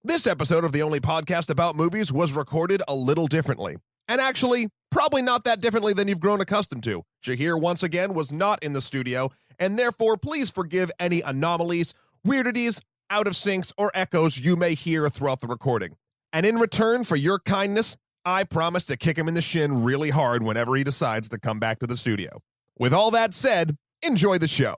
This episode of the only podcast about movies was recorded a little differently. And actually, probably not that differently than you've grown accustomed to. Shahir, once again, was not in the studio, and therefore, please forgive any anomalies, weirdities, out-of-syncs, or echoes you may hear throughout the recording. And in return for your kindness, I promise to kick him in the shin really hard whenever he decides to come back to the studio. With all that said, enjoy the show.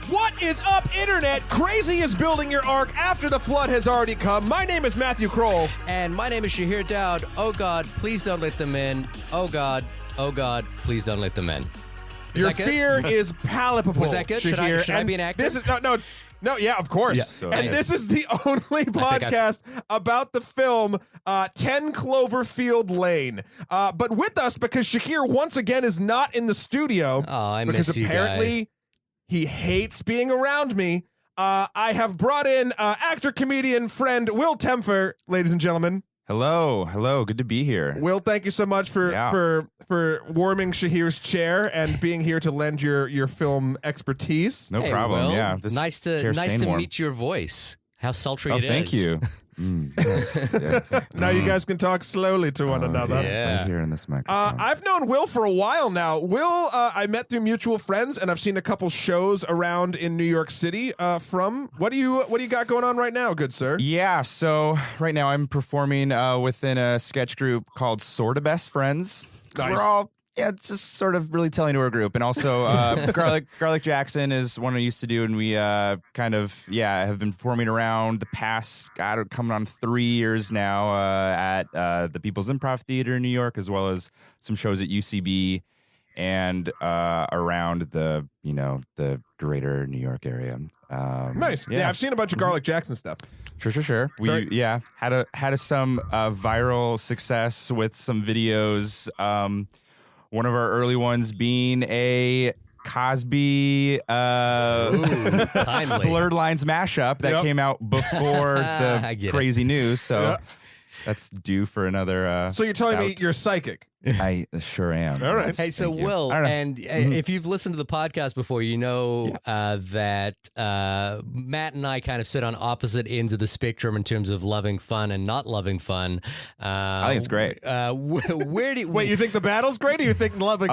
What is up, Internet? Crazy is building your ark after the flood has already come. My name is Matthew Kroll. And my name is Shahir Dowd. Oh, God, please don't let them in. Oh, God, please don't let them in. Your fear is palpable. Was that good? Shahir. Should I be an actor? This is no, yeah, of course. Yeah, so, and this is the only podcast about the film 10 Cloverfield Lane. But with us, because Shahir once again is not in the studio. Oh, I miss you, Because apparently he hates being around me. I have brought in actor, comedian, friend Will Tempfer, ladies and gentlemen. Hello. Good to be here. Will, thank you so much for warming Shahir's chair and being here to lend your film expertise. No problem. Will, yeah, nice to meet your voice. How sultry it is. Thank you. Yes. Now you guys can talk slowly to one another. Yeah. Right here in this microphone. I've known Will for a while now. Will, I met through mutual friends, and I've seen a couple shows around in New York City. What do you got going on right now, good sir? Yeah. So right now I'm performing within a sketch group called Sorta Best Friends. Nice. We're all just sort of really telling to our group, and also Garlic Jackson is one I used to do, and we have been performing around the past coming on 3 years now at the People's Improv Theater in New York, as well as some shows at UCB and around the greater New York area. Nice. Yeah, I've seen a bunch of Garlic Jackson stuff. Sure. We had some viral success with some videos. One of our early ones being a Cosby Blurred Lines mashup that came out before the crazy news. So that's due for another. So you're telling me you're psychic? I sure am. All right. Yes, Hey, so Will, and if you've listened to the podcast before, you know that Matt and I kind of sit on opposite ends of the spectrum in terms of loving fun and not loving fun. I think it's great. Where do you... Wait, you think the battle's great, or you think loving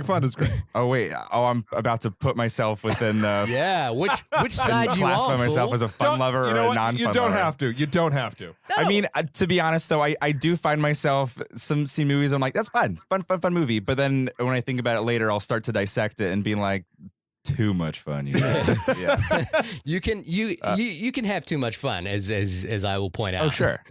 fun is great? Oh wait! I'm about to put myself within the. Yeah, which side you classify on? Myself as a fun lover or a non-fun You don't lover. have to. You don't have to. No. I mean, to be honest, though, I do find myself see movies. I'm like, that's fun, fun movie. But then when I think about it later, I'll start to dissect it and be like, too much fun. Yeah. You can have too much fun, as I will point out. Oh sure.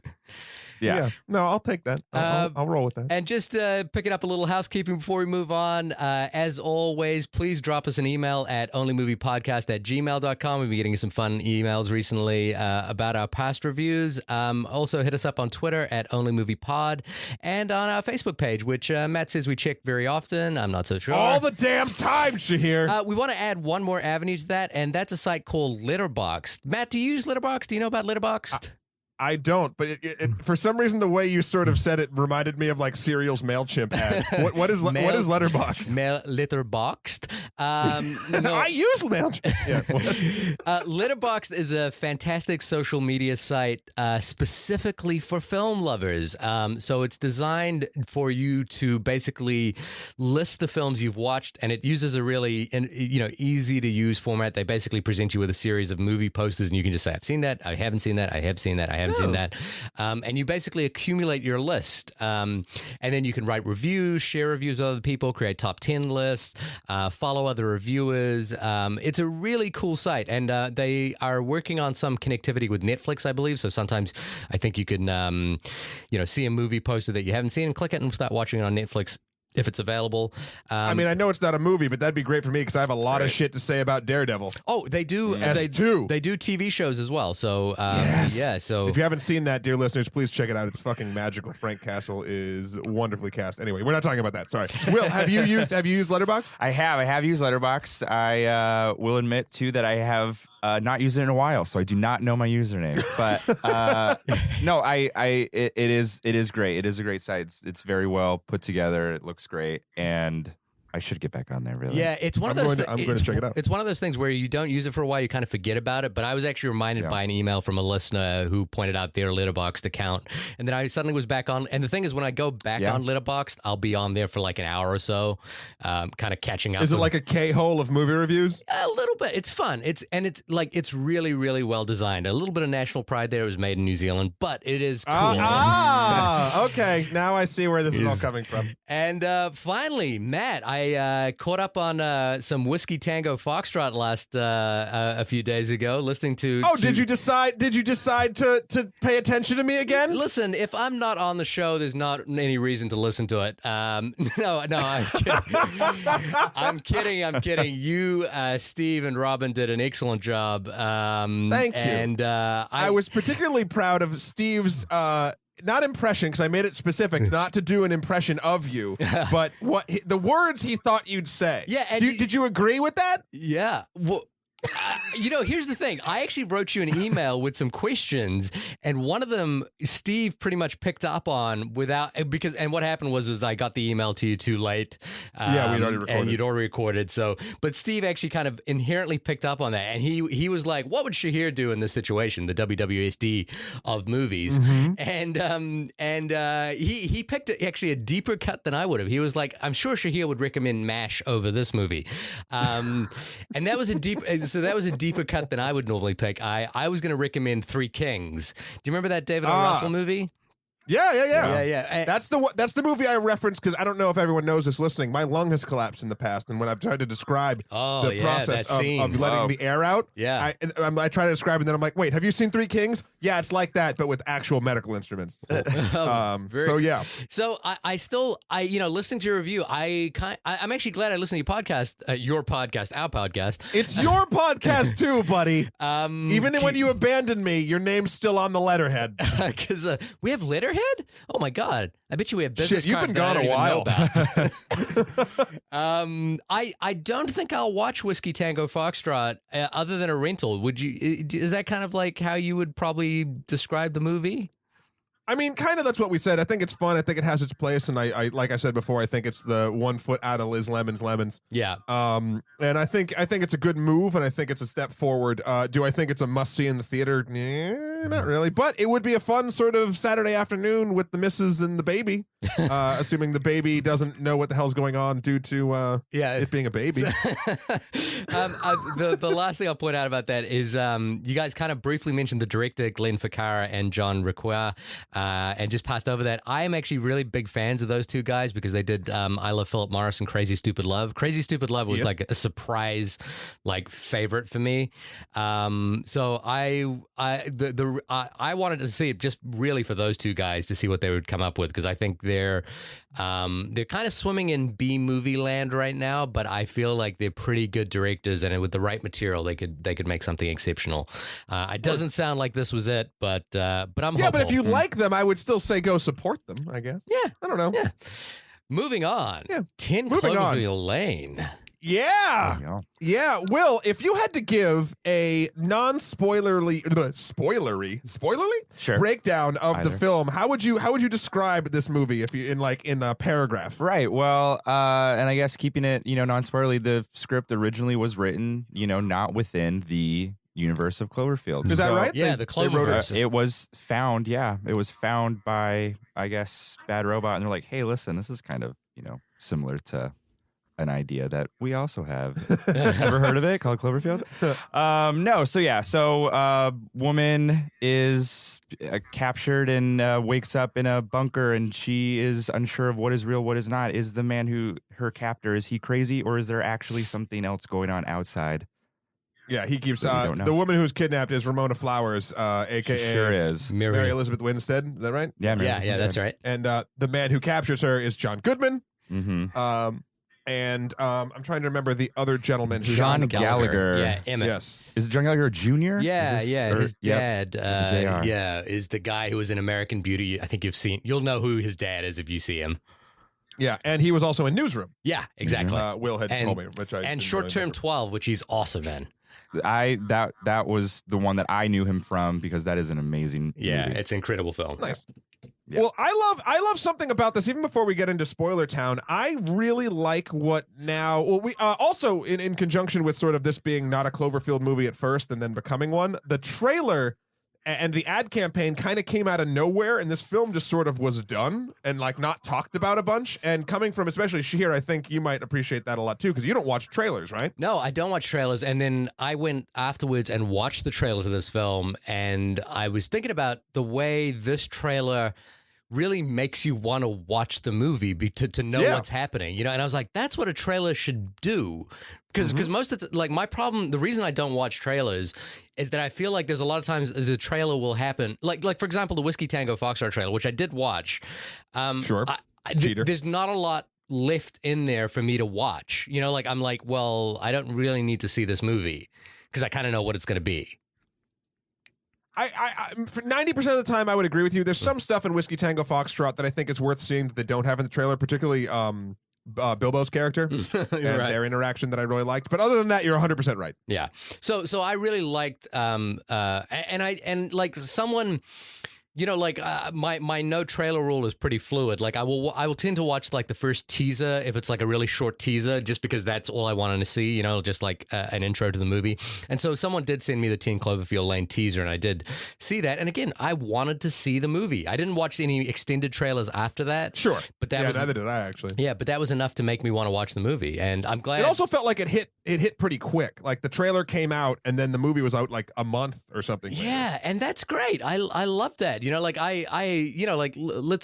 Yeah. No, I'll take that. I'll roll with that. And just picking up a little housekeeping before we move on, as always, please drop us an email at onlymoviepodcast@gmail.com. We've been getting some fun emails recently about our past reviews. Also, hit us up on Twitter at onlymoviepod and on our Facebook page, which Matt says we check very often. I'm not so sure. All the damn time, Shahir. We want to add one more avenue to that, and that's a site called Letterboxd. Matt, do you use Letterboxd? Do you know about Letterboxd? I don't, but it, for some reason, the way you sort of said it reminded me of like Serial's MailChimp ads. What is Letterboxd? Letterboxd. No. I use MailChimp. Yeah, Letterboxd is a fantastic social media site specifically for film lovers. So it's designed for you to basically list the films you've watched, and it uses a really easy to use format. They basically present you with a series of movie posters, and you can just say, I've seen that, I haven't seen that, I have seen that, I haven't seen that. And you basically accumulate your list. And then you can write reviews, share reviews with other people, create top 10 lists, follow other reviewers. It's a really cool site. And they are working on some connectivity with Netflix, I believe. So sometimes I think you can, see a movie poster that you haven't seen and click it and start watching it on Netflix if it's available. I mean, I know it's not a movie, but that'd be great for me because I have a lot of shit to say about Daredevil. Oh, they do. They do TV shows as well. So, yeah. So if you haven't seen that, dear listeners, please check it out. It's fucking magical. Frank Castle is wonderfully cast. Anyway, we're not talking about that. Sorry. Will, have you used Letterboxd? I have used Letterboxd. I will admit too that I have Not used it in a while, so I do not know my username. But no, it is great. It is a great site. It's very well put together. It looks great, and I should get back on there. Really, Yeah, it's one of those. I'm going to check it out. It's one of those things where you don't use it for a while, you kind of forget about it. But I was actually reminded by an email from a listener who pointed out their Letterboxd account, and then I suddenly was back on. And the thing is, when I go back on Letterboxd, I'll be on there for like an hour or so, kind of catching up. Is it like a K-hole of movie reviews? A little bit. It's fun. It's really, really well designed. A little bit of national pride there. It was made in New Zealand, but it is cool. Okay. Now I see where this is all coming from. And finally, Matt, I caught up on some Whiskey Tango Foxtrot last a few days ago, listening to. Oh, did you decide to pay attention to me again? Listen, if I'm not on the show, there's not any reason to listen to it. No, I'm kidding. I'm kidding. You, Steve, and Robin did an excellent job. Thank you. And I was particularly proud of Steve's. Not impression, because I made it specific not to do an impression of you, but the words he thought you'd say. Yeah, and did you agree with that? Yeah. Well, here's the thing. I actually wrote you an email with some questions, and one of them Steve pretty much picked up on and what happened was I got the email to you too late. Yeah, we'd already recorded. And you'd already recorded. So, but Steve actually kind of inherently picked up on that, and he was like, "What would Shahir do in this situation?" The WWSD of movies, he picked actually a deeper cut than I would have. He was like, "I'm sure Shahir would recommend MASH over this movie," and that was a deep. So that was a deeper cut than I would normally pick. I was going to recommend Three Kings. Do you remember that David O. Russell movie? Yeah. That's the movie I referenced because I don't know if everyone knows this listening. My lung has collapsed in the past, and when I've tried to describe the process of letting the air out, I try to describe it, and then I'm like, wait, have you seen Three Kings? Yeah, it's like that, but with actual medical instruments. So I still listening to your review, I'm actually glad I listened to your podcast, our podcast. It's your podcast too, buddy. Even when you abandoned me, your name's still on the letterhead. Because we have letterhead. Oh my god! I bet you we have business Shit, you've cards been gone a while. I don't think I'll watch Whiskey Tango Foxtrot other than a rental. Would you? Is that kind of like how you would probably describe the movie? I mean, kind of that's what we said. I think it's fun. I think it has its place. And I like I said before, I think it's the 1 foot out of Liz Lemon's lemons. Yeah. And I think it's a good move, and I think it's a step forward. Do I think it's a must-see in the theater? Not really. But it would be a fun sort of Saturday afternoon with the missus and the baby, assuming the baby doesn't know what the hell's going on due to it being a baby. The last thing I'll point out about that is you guys kind of briefly mentioned the director, Glenn Ficarra and John Requer. And just passed over that. I am actually really big fans of those two guys because they did I Love Philip Morris and Crazy Stupid Love. Crazy Stupid Love was like a surprise favorite for me. So I wanted to see it just really for those two guys to see what they would come up with because I think they're kind of swimming in B movie land right now, but I feel like they're pretty good directors and with the right material they could make something exceptional. It doesn't sound like this was it, but I'm hopeful. But if you like them, I would still say go support them, I guess. Yeah. I don't know. Yeah. Moving on. Yeah. 10 Cloverfield Lane. Yeah. Yeah. Will, if you had to give a non-spoilerly breakdown of the film, how would you describe this movie if you in a paragraph? Right. Well, and I guess keeping it, non-spoilerly, the script originally was written, not within the universe of Cloverfield. Is that right? Yeah, the Cloververse. It was found. Yeah, it was found by, I guess, Bad Robot, and they're like, "Hey, listen, this is kind of similar to an idea that we also have. Ever heard of it? Called Cloverfield? No. So woman is captured and wakes up in a bunker, and she is unsure of what is real, what is not. Is the man who her captor, is he crazy, or is there actually something else going on outside? Yeah, he keeps the woman who's kidnapped is Ramona Flowers, aka she sure is Mary Elizabeth Winstead. Is that right? Yeah, that's right. And the man who captures her is John Goodman. Mm-hmm. And I'm trying to remember the other gentleman who's John Gallagher. Yeah, Emmett. Yes. Is it John Gallagher Jr.? Yeah, his dad. JR. Is the guy who was in American Beauty. I think you'll know who his dad is if you see him. Yeah, and he was also in Newsroom. Yeah, exactly. Will had told me, which I and Short Term 12, which he's awesome in. That was the one that I knew him from, because that is an amazing movie. It's an incredible film. Nice. Yeah. Well, I love something about this. Even before we get into spoiler town, I really like what now. Well, we also in conjunction with sort of this being not a Cloverfield movie at first and then becoming one. The trailer and the ad campaign kind of came out of nowhere, and this film just sort of was done and like not talked about a bunch. And coming from especially Shahir, I think you might appreciate that a lot too, because you don't watch trailers, right? No, I don't watch trailers. And then I went afterwards and watched the trailer to this film, and I was thinking about the way this trailer really makes you want to watch the movie to know what's happening, and I was like, that's what a trailer should do. Because most of the, like, my problem, the reason I don't watch trailers is that I feel like there's a lot of times the trailer will happen. Like for example, the Whiskey Tango Foxtrot trailer, which I did watch. Sure. Cheater. There's not a lot left in there for me to watch. Like I'm like, well, I don't really need to see this movie because I kind of know what it's going to be. I for 90% of the time, I would agree with you. There's some stuff in Whiskey Tango Foxtrot that I think is worth seeing that they don't have in the trailer, particularly Bilbo's character and their interaction that I really liked. But other than that, you're 100% right. Yeah. So I really liked and like someone. My no trailer rule is pretty fluid. Like I will tend to watch like the first teaser if it's like a really short teaser, just because that's all I wanted to see, just like an intro to the movie. And so someone did send me the 10 Cloverfield Lane teaser, and I did see that. And again, I wanted to see the movie. I didn't watch any extended trailers after that. Sure. But that was, neither did I actually. Yeah, but that was enough to make me want to watch the movie. And I'm glad. It also felt like it hit pretty quick. Like the trailer came out and then the movie was out like a month or something. Yeah, and that's great. I love that. Let's,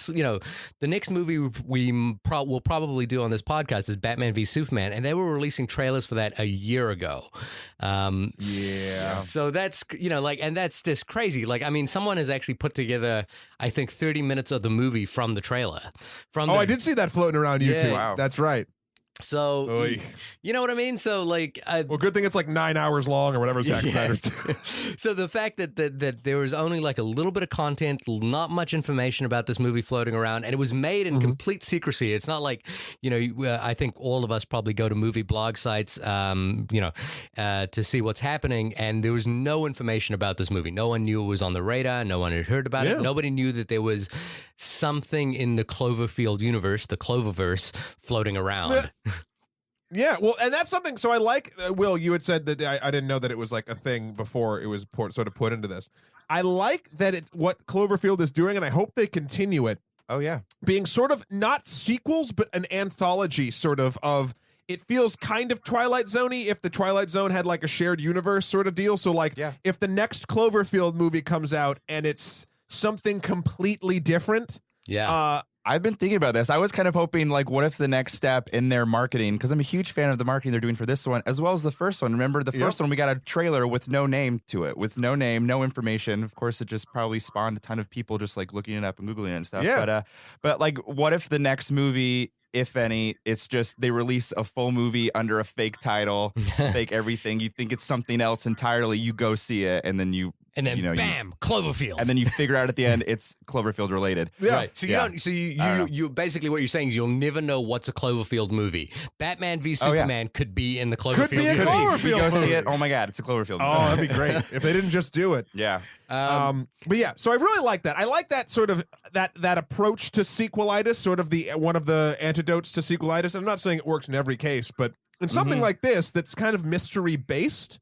the next movie we'll probably do on this podcast is Batman v Superman, and they were releasing trailers for that a year ago. So that's, and that's just crazy. Like, I mean, someone has actually put together, I think, 30 minutes of the movie from the trailer. I did see that floating around YouTube. Yeah. Wow. That's right. So, you know what I mean? So, like, well, good thing it's like 9 hours long or whatever Zack Snyder's doing. So the fact that there was only like a little bit of content, not much information about this movie floating around, and it was made in complete secrecy. It's not like, I think all of us probably go to movie blog sites, to see what's happening, and there was no information about this movie. No one knew it was on the radar. No one had heard about it. Nobody knew that there was something in the Cloverfield universe, the Cloververse, floating around. Yeah, well, and that's something. So I like, Will, you had said that I didn't know that it was like a thing before it was sort of put into this. I like that it's what Cloverfield is doing, and I hope they continue it. Oh, yeah. Being sort of not sequels, but an anthology sort of it feels kind of Twilight Zone-y if the Twilight Zone had like a shared universe sort of deal. So like if the next Cloverfield movie comes out and it's something completely different. Yeah. I've been thinking about this. I was kind of hoping, like, what if the next step in their marketing, because I'm a huge fan of the marketing they're doing for this one, as well as the first one. Remember, the first one, we got a trailer with no name to it, with no name, no information. Of course, it just probably spawned a ton of people just, like, looking it up and Googling it and stuff. Yeah. But like, what if the next movie, if any, it's just they release a full movie under a fake title, fake everything. You think it's something else entirely. You go see it, and then bam, Cloverfield. And then you figure out at the end it's Cloverfield related. Yeah. Right. So you basically what you're saying is you'll never know what's a Cloverfield movie. Batman v Superman could be in the Cloverfield Could be a movie. Cloverfield You go movie. see it. Oh my God, it's a Cloverfield movie. Oh, that'd be great if they didn't just do it. Yeah. But yeah, so I really like that. I like that sort of that approach to sequelitis, sort of one of the antidotes to sequelitis. I'm not saying it works in every case, but in something like this that's kind of mystery based,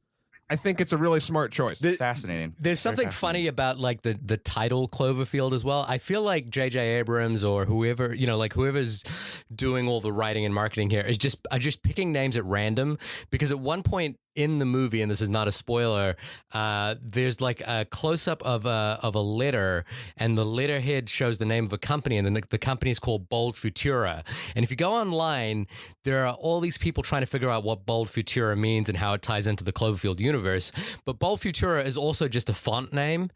I think it's a really smart choice. Fascinating. There's something funny about like the title Cloverfield as well. I feel like J.J. Abrams or whoever, whoever's doing all the writing and marketing here are just picking names at random, because at one point in the movie, and this is not a spoiler, there's like a close-up of a letter, and the letterhead shows the name of a company, and then the company is called Bold Futura. And if you go online, there are all these people trying to figure out what Bold Futura means and how it ties into the Cloverfield universe. But Bold Futura is also just a font name.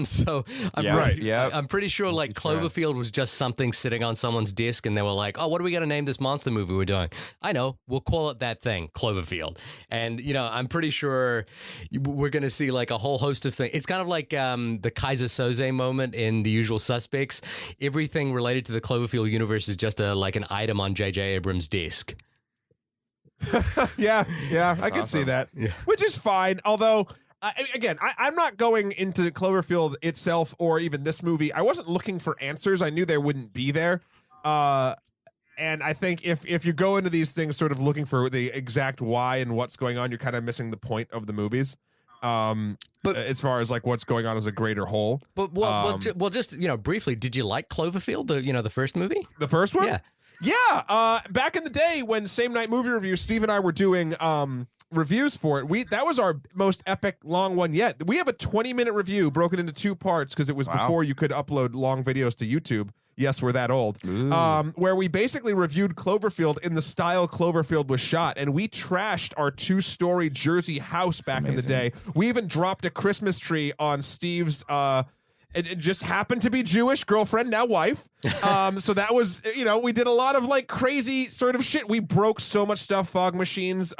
So I'm pretty sure like Cloverfield was just something sitting on someone's desk, and they were like, oh, what are we going to name this monster movie we're doing? I know, we'll call it that thing, Cloverfield. And, I'm pretty sure we're going to see like a whole host of things. It's kind of like the Kaiser Soze moment in The Usual Suspects. Everything related to the Cloverfield universe is just like an item on J.J. Abrams' desk. Yeah, I can see awesome. that, Yeah. which is fine. Although, again, I'm not going into Cloverfield itself or even this movie. I wasn't looking for answers. I knew they wouldn't be there. And I think if you go into these things sort of looking for the exact why and what's going on, you're kind of missing the point of the movies. But as far as like what's going on as a greater whole. But just briefly, did you like Cloverfield? The first movie? The first one? Yeah. Yeah, back in the day when Same Night Movie Review, Steve and I were doing reviews for it. That was our most epic long one yet. We have a 20-minute review broken into 2 parts because it was before you could upload long videos to YouTube. Yes, we're that old. Where we basically reviewed Cloverfield in the style Cloverfield was shot, and we trashed our 2-story Jersey house back in the day. We even dropped a Christmas tree on Steve's it just happened to be Jewish girlfriend, now wife. So that was, we did a lot of like crazy sort of shit. We broke so much stuff, fog machines.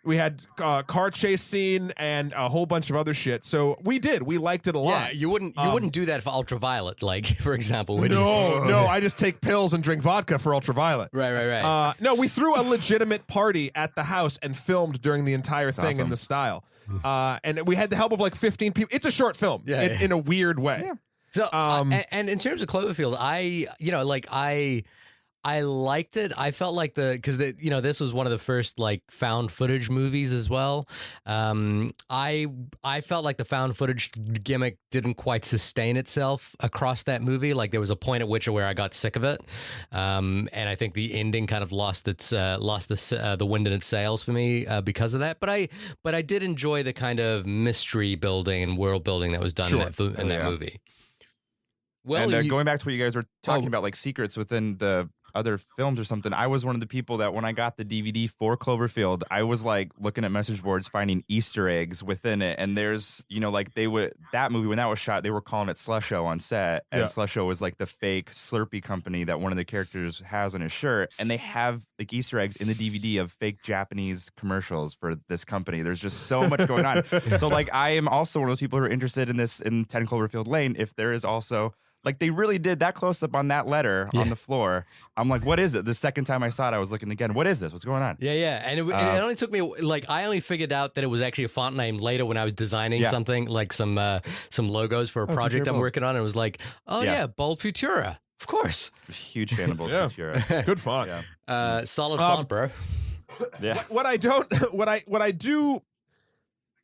We had car chase scene and a whole bunch of other shit. So we liked it a lot. Yeah, you wouldn't do that for Ultraviolet, like for example, would you? No, I just take pills and drink vodka for Ultraviolet. Right. No, we threw a legitimate party at the house and filmed during the entire thing in the style. And we had the help of like 15 people. It's a short film in a weird way. Yeah. So, and in terms of Cloverfield, I liked it. I felt like this was one of the first like found footage movies as well. I felt like the found footage gimmick didn't quite sustain itself across that movie. Like there was a point at where I got sick of it, and I think the ending kind of lost the wind in its sails for me because of that. But I did enjoy the kind of mystery building and world building that was done in that movie. Well, and going back to what you guys were talking about, like secrets within the other films or something, I was one of the people that when I got the DVD for Cloverfield, I was like looking at message boards, finding Easter eggs within it. And there's, that movie, when that was shot, they were calling it Slusho on set. And Slusho was like the fake Slurpee company that one of the characters has on his shirt. And they have like Easter eggs in the DVD of fake Japanese commercials for this company. There's just so much going on. So like, I am also one of those people who are interested in this in 10 Cloverfield Lane. If there is also, like they really did that close up on that letter on the floor. I'm like, what is it? The second time I saw it, I was looking again. What is this? What's going on? Yeah. And it only took me I only figured out that it was actually a font name later when I was designing something like some logos for a project I'm working on. And it was like, Bold Futura. Of course. Huge fan of Bold Futura. Good font. Solid font, bro. Yeah. What I do,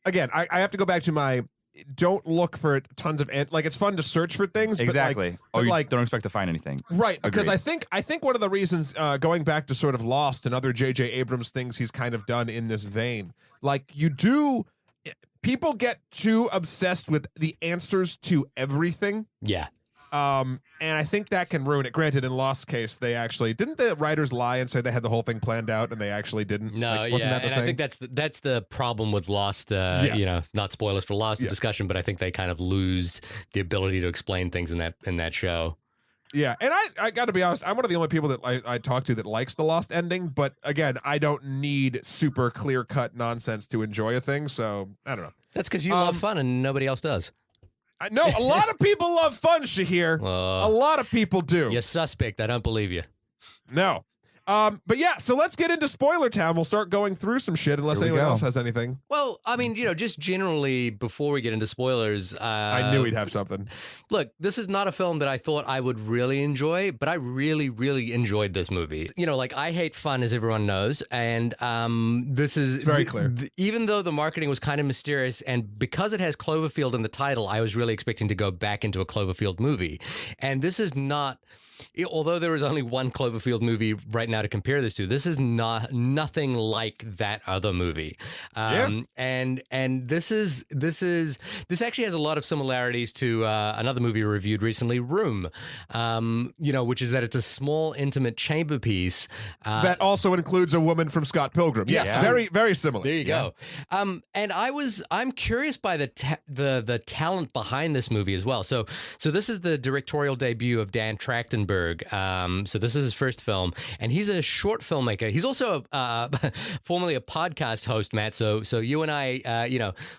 again, I have to go back to my don't look for tons of like it's fun to search for things. Exactly. But you don't expect to find anything. Right. Because Agreed. I think one of the reasons going back to sort of Lost and other J.J. Abrams things he's kind of done in this vein, like people get too obsessed with the answers to everything. Yeah. And I think that can ruin it. Granted, in Lost's case, didn't the writers lie and say they had the whole thing planned out and they actually didn't? No, I think that's the problem with Lost. Not spoilers for Lost discussion, but I think they kind of lose the ability to explain things in that show. Yeah, and I got to be honest, I'm one of the only people that I talk to that likes the Lost ending. But again, I don't need super clear cut nonsense to enjoy a thing. So I don't know. That's because you love fun and nobody else does. I know a lot of people love fun, Shahir. A lot of people do. You're suspect. I don't believe you. No. But yeah, so let's get into Spoiler Town. We'll start going through some shit unless anyone else has anything. Well, I mean, just generally before we get into spoilers, I knew he'd have something. Look, this is not a film that I thought I would really enjoy, but I really, really enjoyed this movie. I hate fun, as everyone knows, and this is very clear. Even though the marketing was kind of mysterious, and because it has Cloverfield in the title, I was really expecting to go back into a Cloverfield movie, and this is not. Although there is only one Cloverfield movie right now to compare this to, this is nothing like that other movie. And this actually has a lot of similarities to another movie we reviewed recently, Room. Which is that it's a small, intimate chamber piece that also includes a woman from Scott Pilgrim. Yes, very, very similar. There you go. And I'm curious by the talent behind this movie as well. So this is the directorial debut of Dan Trachtenberg, Trachtenberg. So this is his first film, and he's a short filmmaker. He's also formerly a podcast host, Matt. So you and I,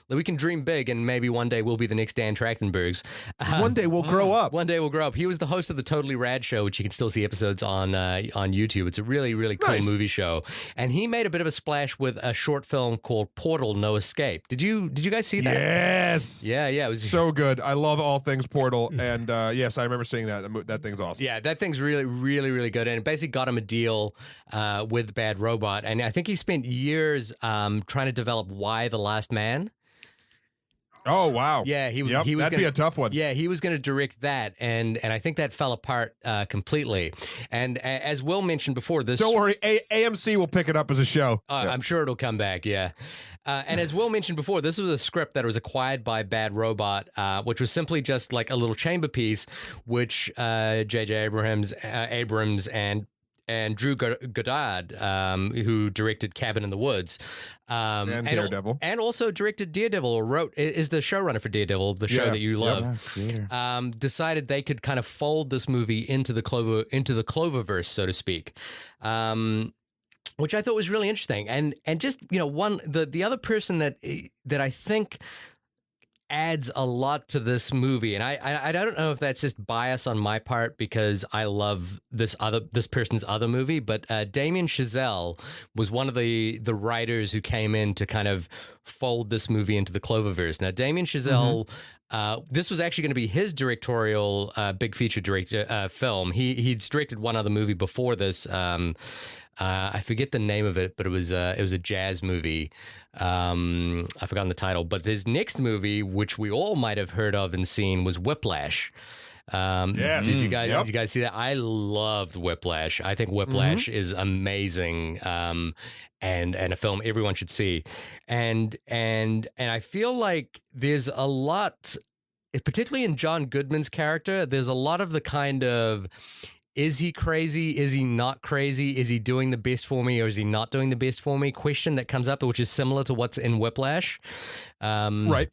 we can dream big, and maybe one day we'll be the next Dan Trachtenbergs. One day we'll grow up. One day we'll grow up. He was the host of the Totally Rad Show, which you can still see episodes on YouTube. It's a really, really cool movie show, and he made a bit of a splash with a short film called Portal: No Escape. Did you guys see that? Yes. Yeah, it was so good. I love all things Portal, and yes, I remember seeing that. That thing's awesome. Yeah, that thing's really, really, really good, and it basically got him a deal with Bad Robot, and I think he spent years trying to develop Why the Last Man. Oh wow! Yeah, he was. Yep, he was that'd be a tough one. Yeah, he was going to direct that, and I think that fell apart completely. And as Will mentioned before, this. Don't worry, AMC will pick it up as a show. I'm sure it'll come back. Yeah. And as Will mentioned before, this was a script that was acquired by Bad Robot, which was simply just like a little chamber piece, which J.J. Abrams and Drew Goddard, who directed Cabin in the Woods, and Daredevil, and also directed Daredevil, or is the showrunner for Daredevil, the show that you love. Decided they could kind of fold this movie into the Cloververse, so to speak. Which I thought was really interesting, and just the other person that I think adds a lot to this movie, and I don't know if that's just bias on my part because I love this person's other movie, but Damien Chazelle was one of the writers who came in to kind of fold this movie into the Cloververse. Now, Damien Chazelle. This was actually going to be his directorial big feature film. He'd directed one other movie before this. I forget the name of it, but it was a jazz movie. I've forgotten the title. But his next movie, which we all might have heard of and seen, was Whiplash. Yes. Did you guys see that? I loved Whiplash. I think Whiplash is amazing. And a film everyone should see. And I feel like there's a lot, particularly in John Goodman's character, there's a lot of the kind of, is he crazy? Is he not crazy? Is he doing the best for me, or is he not doing the best for me? Question that comes up, which is similar to what's in Whiplash. Right.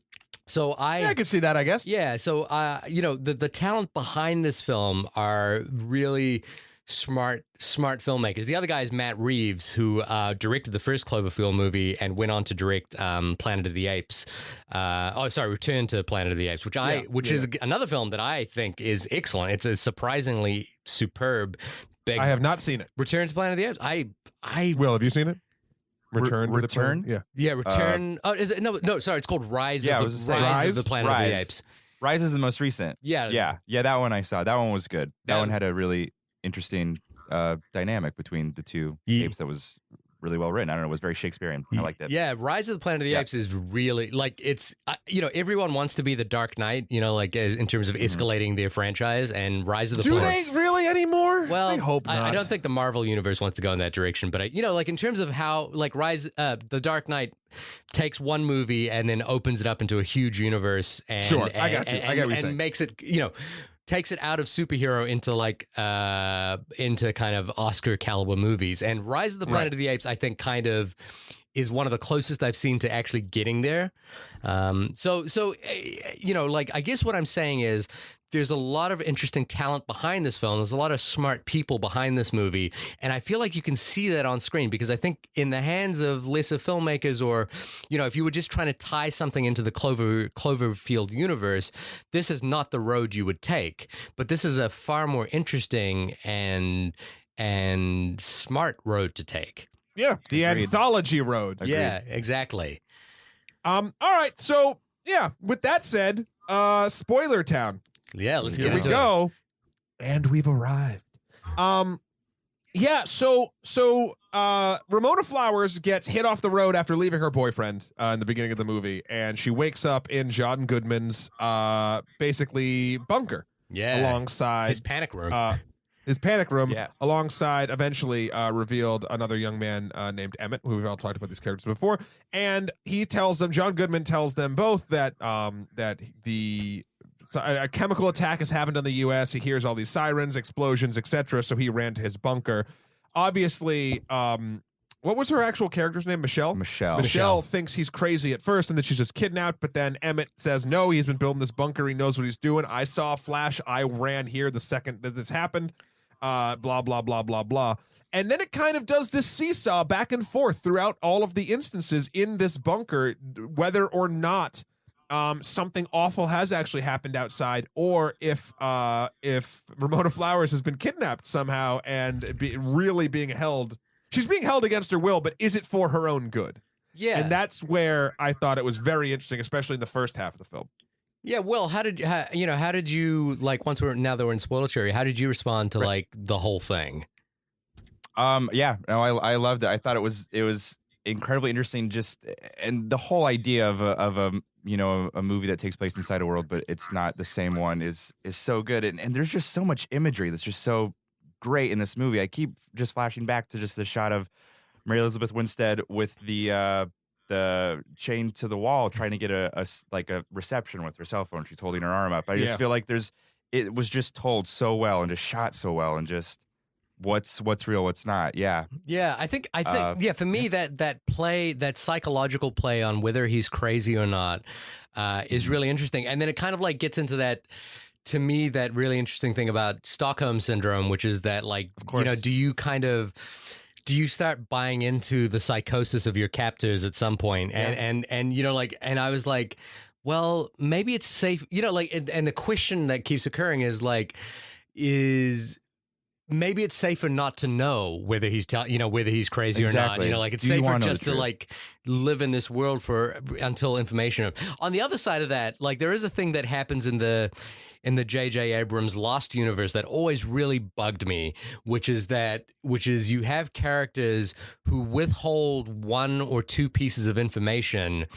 So I could see that, I guess. Yeah. So the talent behind this film are really smart filmmakers. The other guy is Matt Reeves, who directed the first Cloverfield movie and went on to direct Planet of the Apes. Return to Planet of the Apes, which is another film that I think is excellent. It's a surprisingly superb. I have not seen it. Return to Planet of the Apes. Will, have you seen it? Return. Yeah. Return. Is it no? Sorry, it's called Rise of the Planet of the Apes. Rise is the most recent. Yeah. That one I saw. That one was good. That one had a really interesting dynamic between the two apes that was really well written. I don't know, it was very Shakespearean. I liked it. Yeah, Rise of the Planet of the Apes is really, like, it's, everyone wants to be the Dark Knight, like in terms of escalating their franchise, and Rise of the Planet. Do they really anymore? Well, I hope not. I don't think the Marvel universe wants to go in that direction, but like in terms of how, like, the Dark Knight takes one movie and then opens it up into a huge universe, and sure, I got you. I get what you're saying. And makes it, takes it out of superhero into kind of Oscar caliber movies. And Rise of the Planet of the Apes, I think, kind of is one of the closest I've seen to actually getting there. So I guess what I'm saying is there's a lot of interesting talent behind this film. There's a lot of smart people behind this movie. And I feel like you can see that on screen, because I think in the hands of lesser filmmakers, or, if you were just trying to tie something into the Cloverfield universe, this is not the road you would take. But this is a far more interesting and smart road to take. Yeah. The anthology road. Agreed. Yeah, exactly. All right. So, yeah, with that said, Spoiler Town. Yeah, let's get into it. Here we go. And we've arrived. So Ramona Flowers gets hit off the road after leaving her boyfriend in the beginning of the movie, and she wakes up in John Goodman's basically bunker. Yeah. Alongside his panic room. Alongside eventually revealed another young man named Emmett, who we've all talked about these characters before. And John Goodman tells them both that a chemical attack has happened in the U.S. He hears all these sirens, explosions, etc. So he ran to his bunker. Obviously, what was her actual character's name? Michelle? Michelle. Thinks he's crazy at first and that she's just kidnapped, but then Emmett says, no, he's been building this bunker. He knows what he's doing. I saw a flash. I ran here the second that this happened. Blah, blah, blah, blah, blah. And then it kind of does this seesaw back and forth throughout all of the instances in this bunker, whether or not something awful has actually happened outside, or if Ramona Flowers has been kidnapped somehow and really being held. She's being held against her will, but is it for her own good? Yeah. And that's where I thought it was very interesting, especially in the first half of the film. Yeah, Will, how did you like now that we're in spoiler territory, how did you respond to like the whole thing? Yeah, no, I loved it. I thought it was incredibly interesting, and the whole idea of a movie that takes place inside a world, but it's not the same one is so good. And there's just so much imagery that's just so great in this movie. I keep just flashing back to just the shot of Mary Elizabeth Winstead with the chain to the wall trying to get a reception with her cell phone. She's holding her arm up. I just feel like it was just told so well and just shot so well, and just what's real, what's not. Yeah. I think for me that psychological play on whether he's crazy or not is really interesting. And then it kind of like gets into that, to me, that really interesting thing about Stockholm syndrome, which is that, like, do you start buying into the psychosis of your captors at some point? And and I was like, well, maybe it's safe, and the question that keeps occurring is like, maybe it's safer not to know whether he's whether he's crazy or not. It's safer just to like live in this world until information. On the other side of that, like, there is a thing that happens in the J.J. Abrams Lost universe that always really bugged me, which is you have characters who withhold one or two pieces of information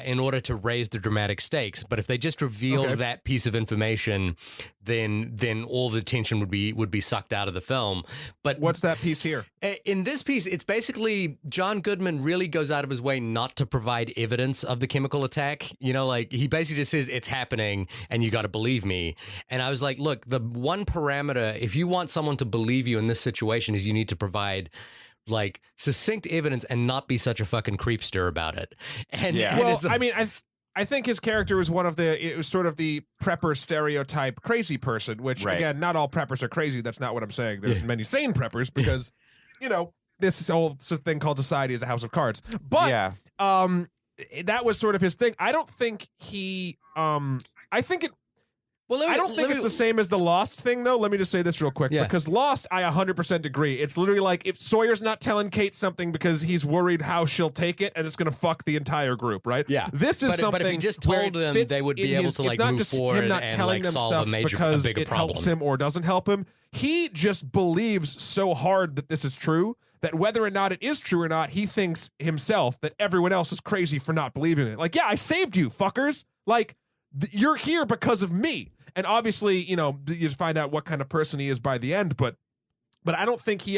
in order to raise the dramatic stakes. But if they just revealed that piece of information, then all the tension would be sucked out of the film. But what's that piece here? In this piece, it's basically John Goodman really goes out of his way not to provide evidence of the chemical attack. He basically just says it's happening and you got to believe me. And I was like, look, the one parameter, if you want someone to believe you in this situation, is you need to provide like succinct evidence and not be such a fucking creepster about it. I think his character was it was sort of the prepper stereotype crazy person, which again, not all preppers are crazy. That's not what I'm saying. There's many sane preppers because, this whole thing called society is a house of cards. But that was sort of his thing. I don't think I think it's the same as the Lost thing, though. Let me just say this real quick. Because Lost, I 100% agree. It's literally like if Sawyer's not telling Kate something because he's worried how she'll take it, and it's going to fuck the entire group, right? Yeah. This is something. But if he just told them, they would be able to like move forward him not and telling like them solve stuff a because bigger it problem. helps him or doesn't help him. He just believes so hard that this is true that whether or not it is true or not, he thinks himself that everyone else is crazy for not believing it. Like, yeah, I saved you, fuckers. Like, you're here because of me. And obviously, you find out what kind of person he is by the end, but I don't think he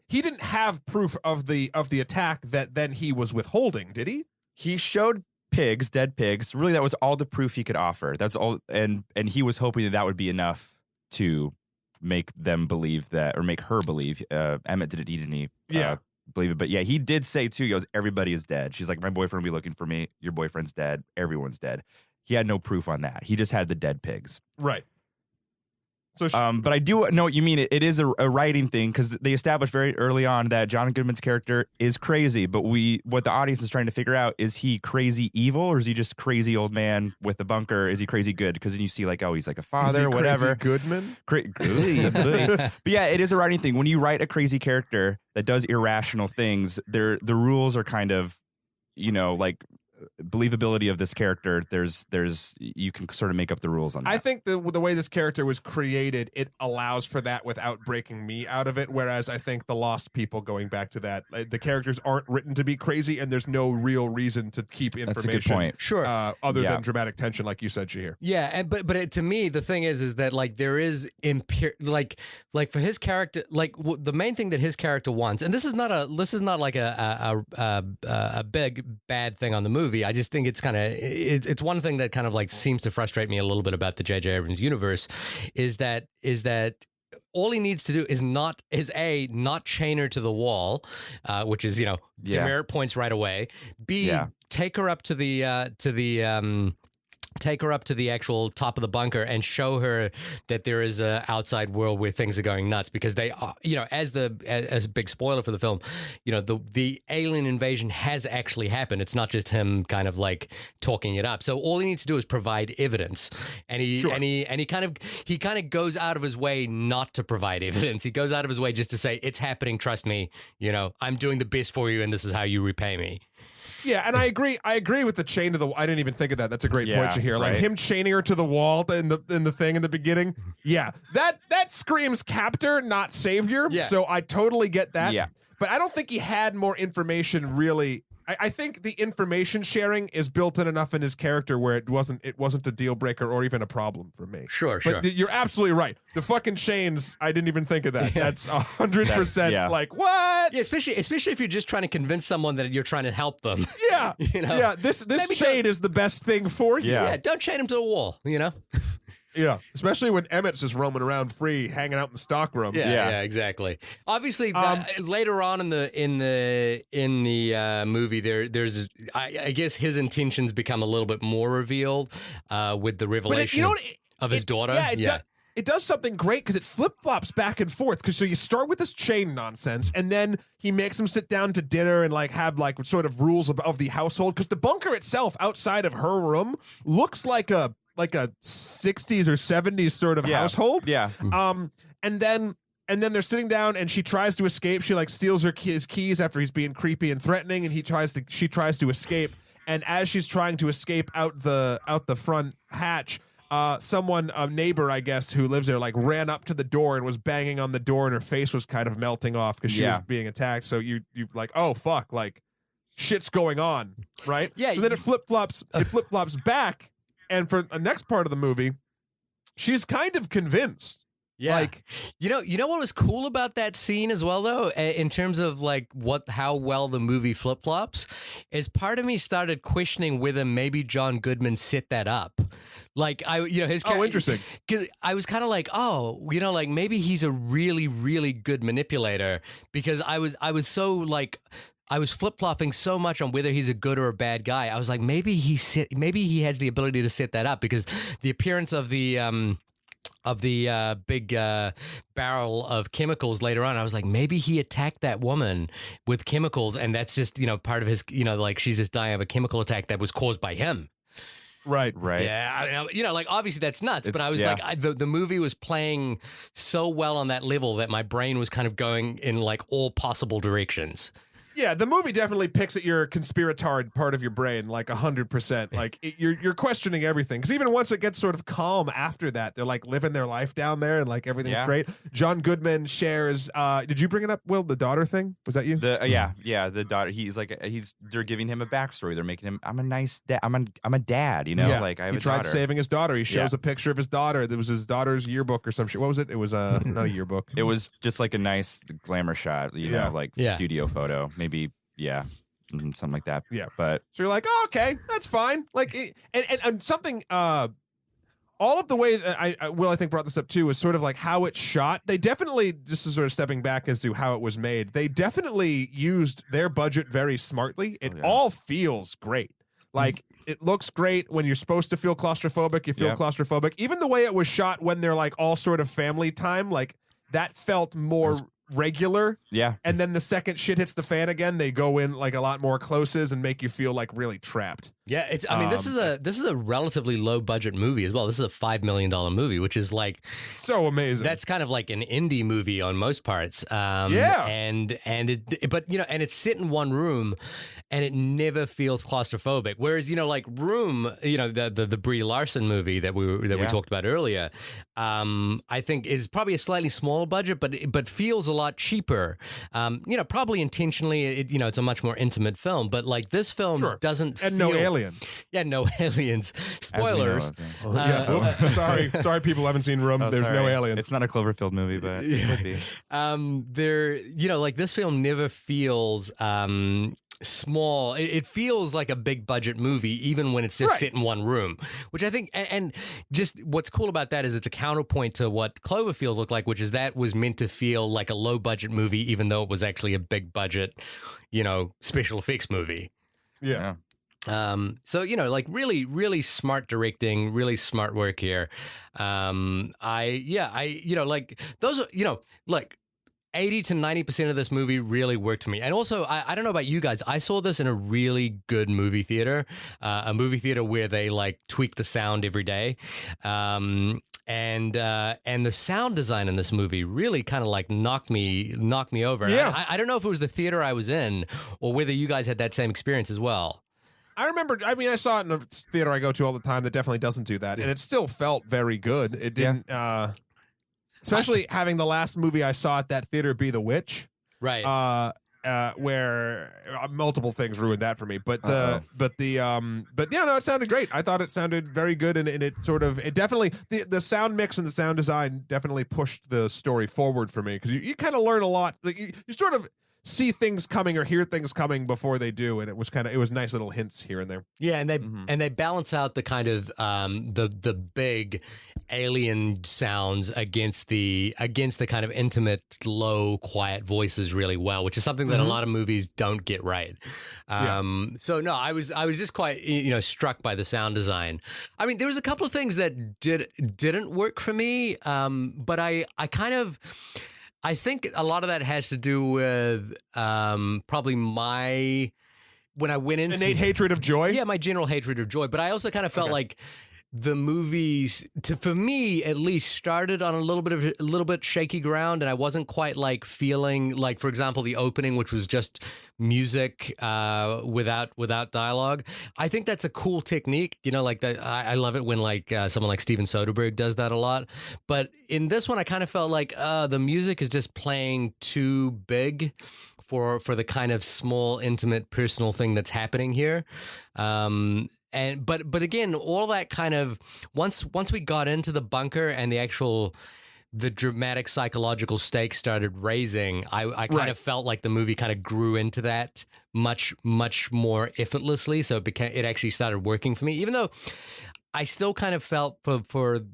didn't have proof of the attack that then he was withholding, did he? He showed dead pigs. Really, that was all the proof he could offer. That's all, and he was hoping that would be enough to make them believe that, or make her believe. Emmett didn't need any believe it, but yeah, he did say too. He goes, "Everybody is dead." She's like, "My boyfriend will be looking for me. Your boyfriend's dead. Everyone's dead." He had no proof on that. He just had the dead pigs. Right. So, but I do know what you mean. It is a writing thing, because they established very early on that John Goodman's character is crazy. But what the audience is trying to figure out, is he crazy evil, or is he just crazy old man with the bunker? Is he crazy good? Because then you see like, oh, he's like a father, or whatever. Goodman. But yeah, it is a writing thing. When you write a crazy character that does irrational things, the rules are kind of, like, believability of this character, there's you can sort of make up the rules on that. I think the way this character was created, it allows for that without breaking me out of it, whereas I think the Lost people, going back to that, the characters aren't written to be crazy, and there's no real reason to keep information. That's a good point. Sure. Other than dramatic tension, like you said, Shahir. Yeah, but to me, the thing is that like there is like for his character, like the main thing that his character wants, and this is not like a big bad thing on the movie. I just think it's kind of it's one thing that kind of like seems to frustrate me a little bit about the J.J. Abrams universe is that all he needs to do is not chain her to the wall, which is demerit points right away. B, take her up to the take her up to the actual top of the bunker and show her that there is a outside world where things are going nuts, because they are, as a big spoiler for the film, the alien invasion has actually happened. It's not just him kind of like talking it up. So all he needs to do is provide evidence, and he kind of goes out of his way not to provide evidence. He goes out of his way just to say, it's happening, trust me, I'm doing the best for you, and this is how you repay me. Yeah, and I agree with the chain to the. I didn't even think of that. That's a great point, Shahir. Like him chaining her to the wall in the thing in the beginning. Yeah, that screams captor, not savior. Yeah. So I totally get that. Yeah, but I don't think he had more information really. I think the information sharing is built in enough in his character where it wasn't a deal breaker or even a problem for me. Sure. But you're absolutely right. The fucking chains, I didn't even think of that. Yeah. That's 100% like, what? Yeah, especially if you're just trying to convince someone that you're trying to help them. Yeah. Yeah, this chain is the best thing for you. Yeah, don't chain him to the wall, Yeah, especially when Emmett's just roaming around free, hanging out in the stockroom. Yeah, exactly. Obviously, later on in the movie, there's I guess his intentions become a little bit more revealed with the revelation of his daughter. It does something great because it flip-flops back and forth. So you start with this chain nonsense, and then he makes him sit down to dinner and like have like sort of rules of the household. Because the bunker itself, outside of her room, looks like a 60s or 70s sort of household. Yeah. And then they're sitting down and she tries to escape. She like steals his keys after he's being creepy and threatening, and she tries to escape. And as she's trying to escape out the front hatch, a neighbor, I guess, who lives there, like ran up to the door and was banging on the door, and her face was kind of melting off because she was being attacked. So you like, oh fuck, like shit's going on, right? Yeah. So then it flip flops back. And for the next part of the movie, she's kind of convinced. Yeah. Like, you know what was cool about that scene as well, though, in terms of like how well the movie flip flops, is part of me started questioning whether maybe John Goodman set that up. Like his character. Oh, interesting. Because I was kind of like, like maybe he's a really, really good manipulator, because I was so like. I was flip-flopping so much on whether he's a good or a bad guy. I was like, maybe he has the ability to set that up, because the appearance of the big barrel of chemicals later on, I was like, maybe he attacked that woman with chemicals, and that's just part of his like she's just dying of a chemical attack that was caused by him. Right. Yeah, like obviously that's nuts, but I was like, the movie was playing so well on that level that my brain was kind of going in like all possible directions. Yeah, the movie definitely picks at your conspiratard part of your brain, like 100%. Like you're questioning everything, because even once it gets sort of calm after that, they're like living their life down there and like everything's great. John Goodman shares. Did you bring it up, Will? The daughter thing, was that you? The daughter. They're giving him a backstory. They're making him. I'm a nice dad. I'm a dad. Like I have a daughter. He tried saving his daughter. He shows a picture of his daughter. There was his daughter's yearbook or some shit. What was it? It was not a yearbook. It was just like a nice glamour shot. Studio photo. Maybe, something like that. Yeah. But so you're like, oh, okay, that's fine. Like, and something, all of the way that I think brought this up too, is sort of like how it's shot. They definitely, just sort of stepping back as to how it was made, they definitely used their budget very smartly. It all feels great. Like, it looks great when you're supposed to feel claustrophobic. You feel claustrophobic. Even the way it was shot when they're like all sort of family time, like that felt more regular. Yeah. And then the second shit hits the fan again, they go in like a lot more closes and make you feel like really trapped. Yeah, this is a relatively low budget movie as well. This is a $5 million movie, which is like so amazing. That's kind of like an indie movie on most parts. And it's set in one room, and it never feels claustrophobic. Whereas like Room, the Brie Larson movie that we talked about earlier, I think is probably a slightly smaller budget, but feels a lot cheaper. Probably intentionally. It's a much more intimate film, but like this film doesn't feel. No aliens. Yeah, no aliens. Spoilers. Sorry, people haven't seen Room. There's no aliens. It's not a Cloverfield movie, but it could be. Like this film never feels small. It feels like a big budget movie, even when it's just sit in one room, which I think, and just what's cool about that is it's a counterpoint to what Cloverfield looked like, which is that was meant to feel like a low budget movie, even though it was actually a big budget, special effects movie. Yeah. So, like really, really smart directing, really smart work here. Like those are, like 80 to 90% of this movie really worked for me. And also, I don't know about you guys, I saw this in a really good movie theater, a movie theater where they like tweak the sound every day. And the sound design in this movie really kind of like knocked me over. Yeah. I don't know if it was the theater I was in or whether you guys had that same experience as well. I remember, I saw it in a theater I go to all the time that definitely doesn't do that, and it still felt very good. It didn't, especially having the last movie I saw at that theater be The Witch. Right. Where multiple things ruined that for me, but it sounded great. I thought it sounded very good, and it definitely the sound mix and the sound design definitely pushed the story forward for me, because you kind of learn a lot. Like you sort of see things coming or hear things coming before they do, and it was nice little hints here and there. Yeah, and they balance out the kind of the big alien sounds against the kind of intimate, low, quiet voices really well, which is something that a lot of movies don't get right. So no, I was just quite struck by the sound design. I mean, there was a couple of things that didn't work for me, but I think a lot of that has to do with probably when I went into innate hatred of joy. Yeah, my general hatred of joy. But I also kind of felt like the movies, for me at least, started on a little bit shaky ground, and I wasn't quite like feeling like, for example, the opening, which was just music without dialogue. I think that's a cool technique, like that. I love it when like someone like Steven Soderbergh does that a lot. But in this one, I kind of felt like the music is just playing too big for the kind of small, intimate, personal thing that's happening here. But again, all that kind of once we got into the bunker and the dramatic psychological stakes started raising, I kind of felt like the movie kind of grew into that much more effortlessly. So it actually started working for me, even though I still kind of felt for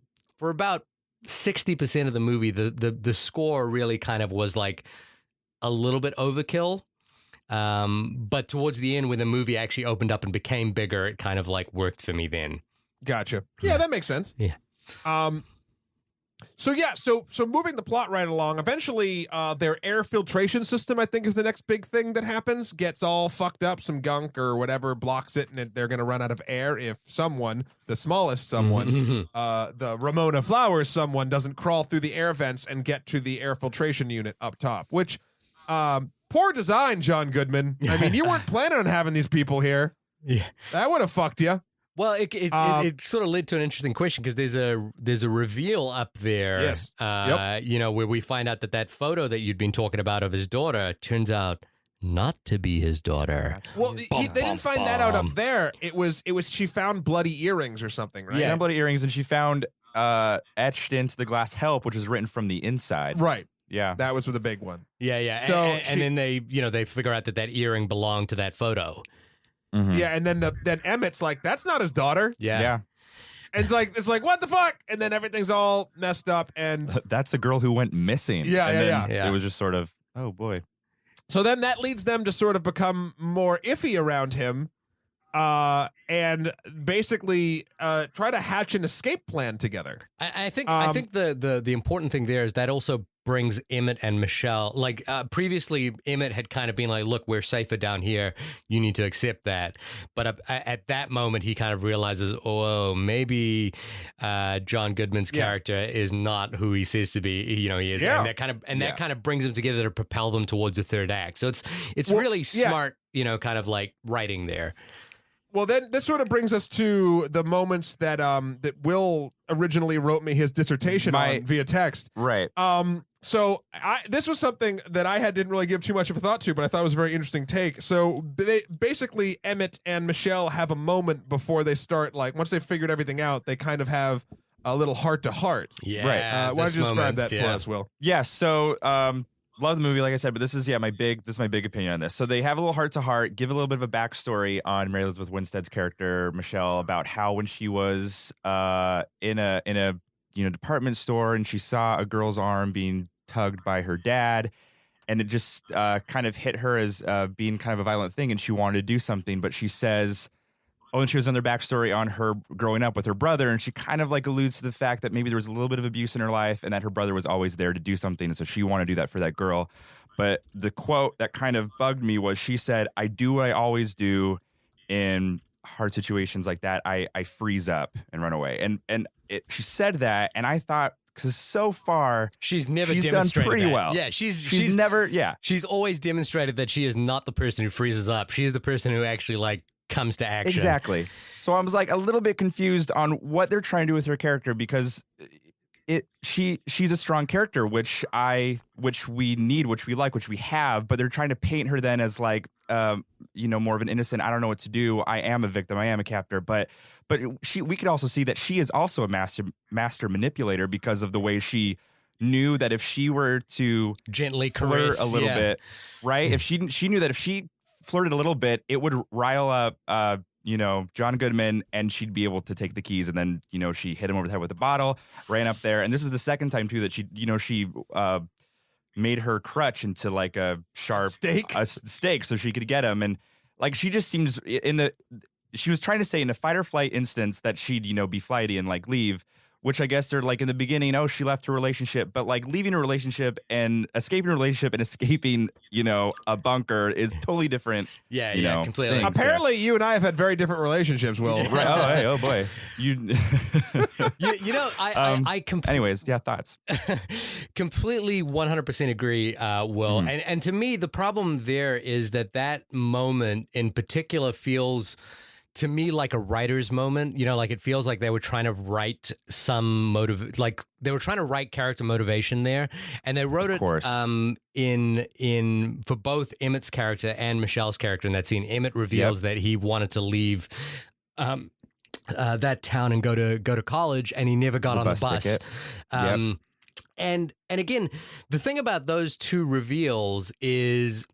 about 60% of the movie, the score really kind of was like a little bit overkill. But towards the end, when the movie actually opened up and became bigger, it kind of like worked for me then. Gotcha. Yeah, that makes sense. Yeah. So moving the plot right along, eventually their air filtration system, I think, is the next big thing that happens, gets all fucked up, some gunk or whatever blocks it, and they're going to run out of air if someone, the smallest someone, the Ramona Flowers someone, doesn't crawl through the air vents and get to the air filtration unit up top, which... poor design, John Goodman. I mean, you weren't planning on having these people here. Yeah, that would have fucked you. Well, it sort of led to an interesting question, because there's a reveal up there. Yes. Where we find out that photo that you'd been talking about of his daughter turns out not to be his daughter. Well, they didn't find that out up there. It was she found bloody earrings or something, right? Yeah, bloody earrings, and she found etched into the glass "help," which was written from the inside. Right. Yeah, that was the big one. Yeah. So and then they figure out that earring belonged to that photo. Mm-hmm. Yeah, and then Emmett's like, that's not his daughter. Yeah. And it's like what the fuck? And then everything's all messed up, and that's a girl who went missing. Yeah. It was just sort of, oh boy. So then that leads them to sort of become more iffy around him, and basically try to hatch an escape plan together. I think the important thing there is that also brings Emmett and Michelle. Like previously, Emmett had kind of been like, "Look, we're safer down here. You need to accept that." But at that moment, he kind of realizes, "Oh, maybe John Goodman's character is not who he says to be. He is." Yeah. And that kind of brings them together to propel them towards the third act. So it's really smart, kind of like writing there. Well, then this sort of brings us to the moments that that Will originally wrote me his dissertation on via text. Right. So this was something that I didn't really give too much of a thought to, but I thought it was a very interesting take. So basically Emmett and Michelle have a moment before they start, like once they've figured everything out, they kind of have a little heart to heart. Yeah. Right. Why don't you describe that for us, Will? Yeah. So love the movie, like I said, but this is my big opinion on this. So they have a little heart to heart, give a little bit of a backstory on Mary Elizabeth Winstead's character Michelle about how when she was in a department store and she saw a girl's arm being tugged by her dad, and it just kind of hit her as being kind of a violent thing, and she wanted to do something, but she says, oh, and she was on their backstory on her growing up with her brother, and she kind of like alludes to the fact that maybe there was a little bit of abuse in her life and that her brother was always there to do something, and so she wanted to do that for that girl. But the quote that kind of bugged me was she said, I do what I always do in hard situations like that. I freeze up and run away. And she said that, and I thought, because so far she's never done demonstrated pretty that. well. Yeah, she's never she's always demonstrated that she is not the person who freezes up. She is the person who actually like comes to action. Exactly. So I was like a little bit confused on what they're trying to do with her character, because she's a strong character, which we need, which we like, which we have, but they're trying to paint her then as like more of an innocent, I don't know what to do, I am a victim, I am a captor, but we could also see that she is also a master manipulator, because of the way she knew that if she were to gently flirt caress a little bit, right? If she knew that if she flirted a little bit, it would rile up John Goodman, and she'd be able to take the keys. And then she hit him over the head with a bottle, ran up there, and this is the second time too that she made her crutch into like a sharp stake so she could get him. And like she just seems she was trying to say in a fight or flight instance that she'd be flighty and like leave, which I guess they're like in the beginning, oh, she left her relationship, but like leaving a relationship and escaping a relationship and escaping, a bunker is totally different. Yeah, completely. Things. Apparently, you and I have had very different relationships, Will. Right? Oh, hey, oh boy. Anyways, thoughts. Completely 100% agree, Will. And to me, the problem there is that moment in particular feels to me like a writer's moment. Like it feels like they were trying to write like they were trying to write character motivation there, and they wrote it in for both Emmett's character and Michelle's character in that scene. Emmett reveals that he wanted to leave that town and go to college, and he never got on the bus. And again, the thing about those two reveals is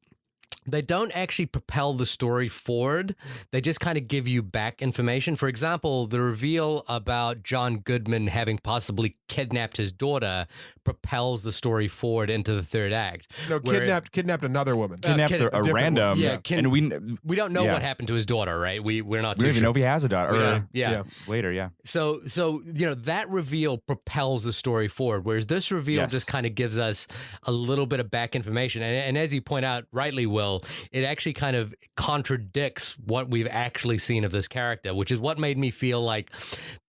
they don't actually propel the story forward. They just kind of give you back information. For example, the reveal about John Goodman having possibly kidnapped his daughter propels the story forward into the third act. No, kidnapped another woman. Kidnapped a random. Yeah, and we don't know what happened to his daughter, right? We're not too we don't even sure. know if he has a daughter. Later. So that reveal propels the story forward, whereas this reveal just kind of gives us a little bit of back information. And as you point out rightly, Will, it actually kind of contradicts what we've actually seen of this character, which is what made me feel like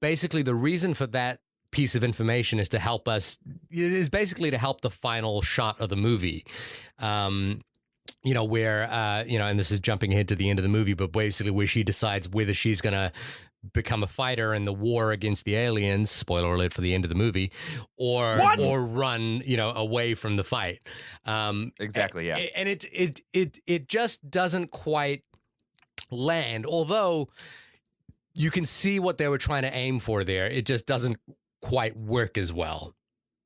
basically the reason for that piece of information is to help us, is basically to help the final shot of the movie. Where, and this is jumping ahead to the end of the movie, but basically where she decides whether she's going to become a fighter in the war against the aliens, spoiler alert for the end of the movie, or run, away from the fight. Exactly, yeah. And it just doesn't quite land, although you can see what they were trying to aim for there. It just doesn't quite work as well.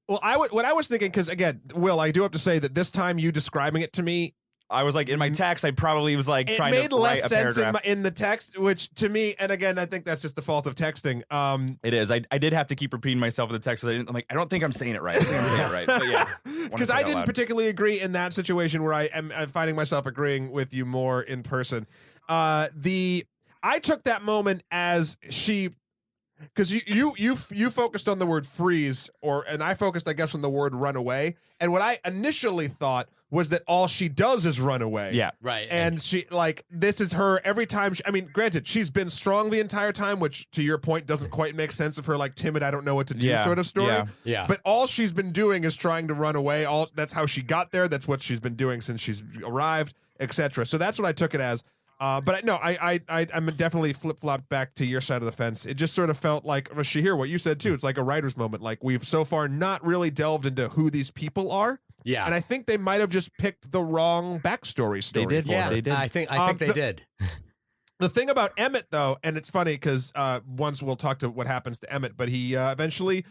Well, what I was thinking, because again, Will, I do have to say that this time you describing it to me, I was like, in my text, I probably was like trying to write a paragraph. It made less sense in the text, which to me, and again, I think that's just the fault of texting. It is. I did have to keep repeating myself in the text. So I'm like, I don't think I'm saying it right. I think I'm saying it right. But yeah. Because I didn't particularly agree in that situation where I'm finding myself agreeing with you more in person. I took that moment as she... Because you focused on the word freeze, and I focused, I guess, on the word run away. And what I initially thought was that all she does is run away. Yeah, right. And she this is her every time. Granted, she's been strong the entire time, which to your point doesn't quite make sense of her like timid, I don't know what to do sort of story. Yeah. But all she's been doing is trying to run away. That's how she got there. That's what she's been doing since she's arrived, etc. So that's what I took it as. But no, I'm definitely flip-flopped back to your side of the fence. It just sort of felt like, Shahir, what you said too, it's like a writer's moment. Like we've so far not really delved into who these people are. Yeah. And I think they might have just picked the wrong backstory story. They did. For They did. I think they did. The thing about Emmett, though, and it's funny because once we'll talk to what happens to Emmett, but he eventually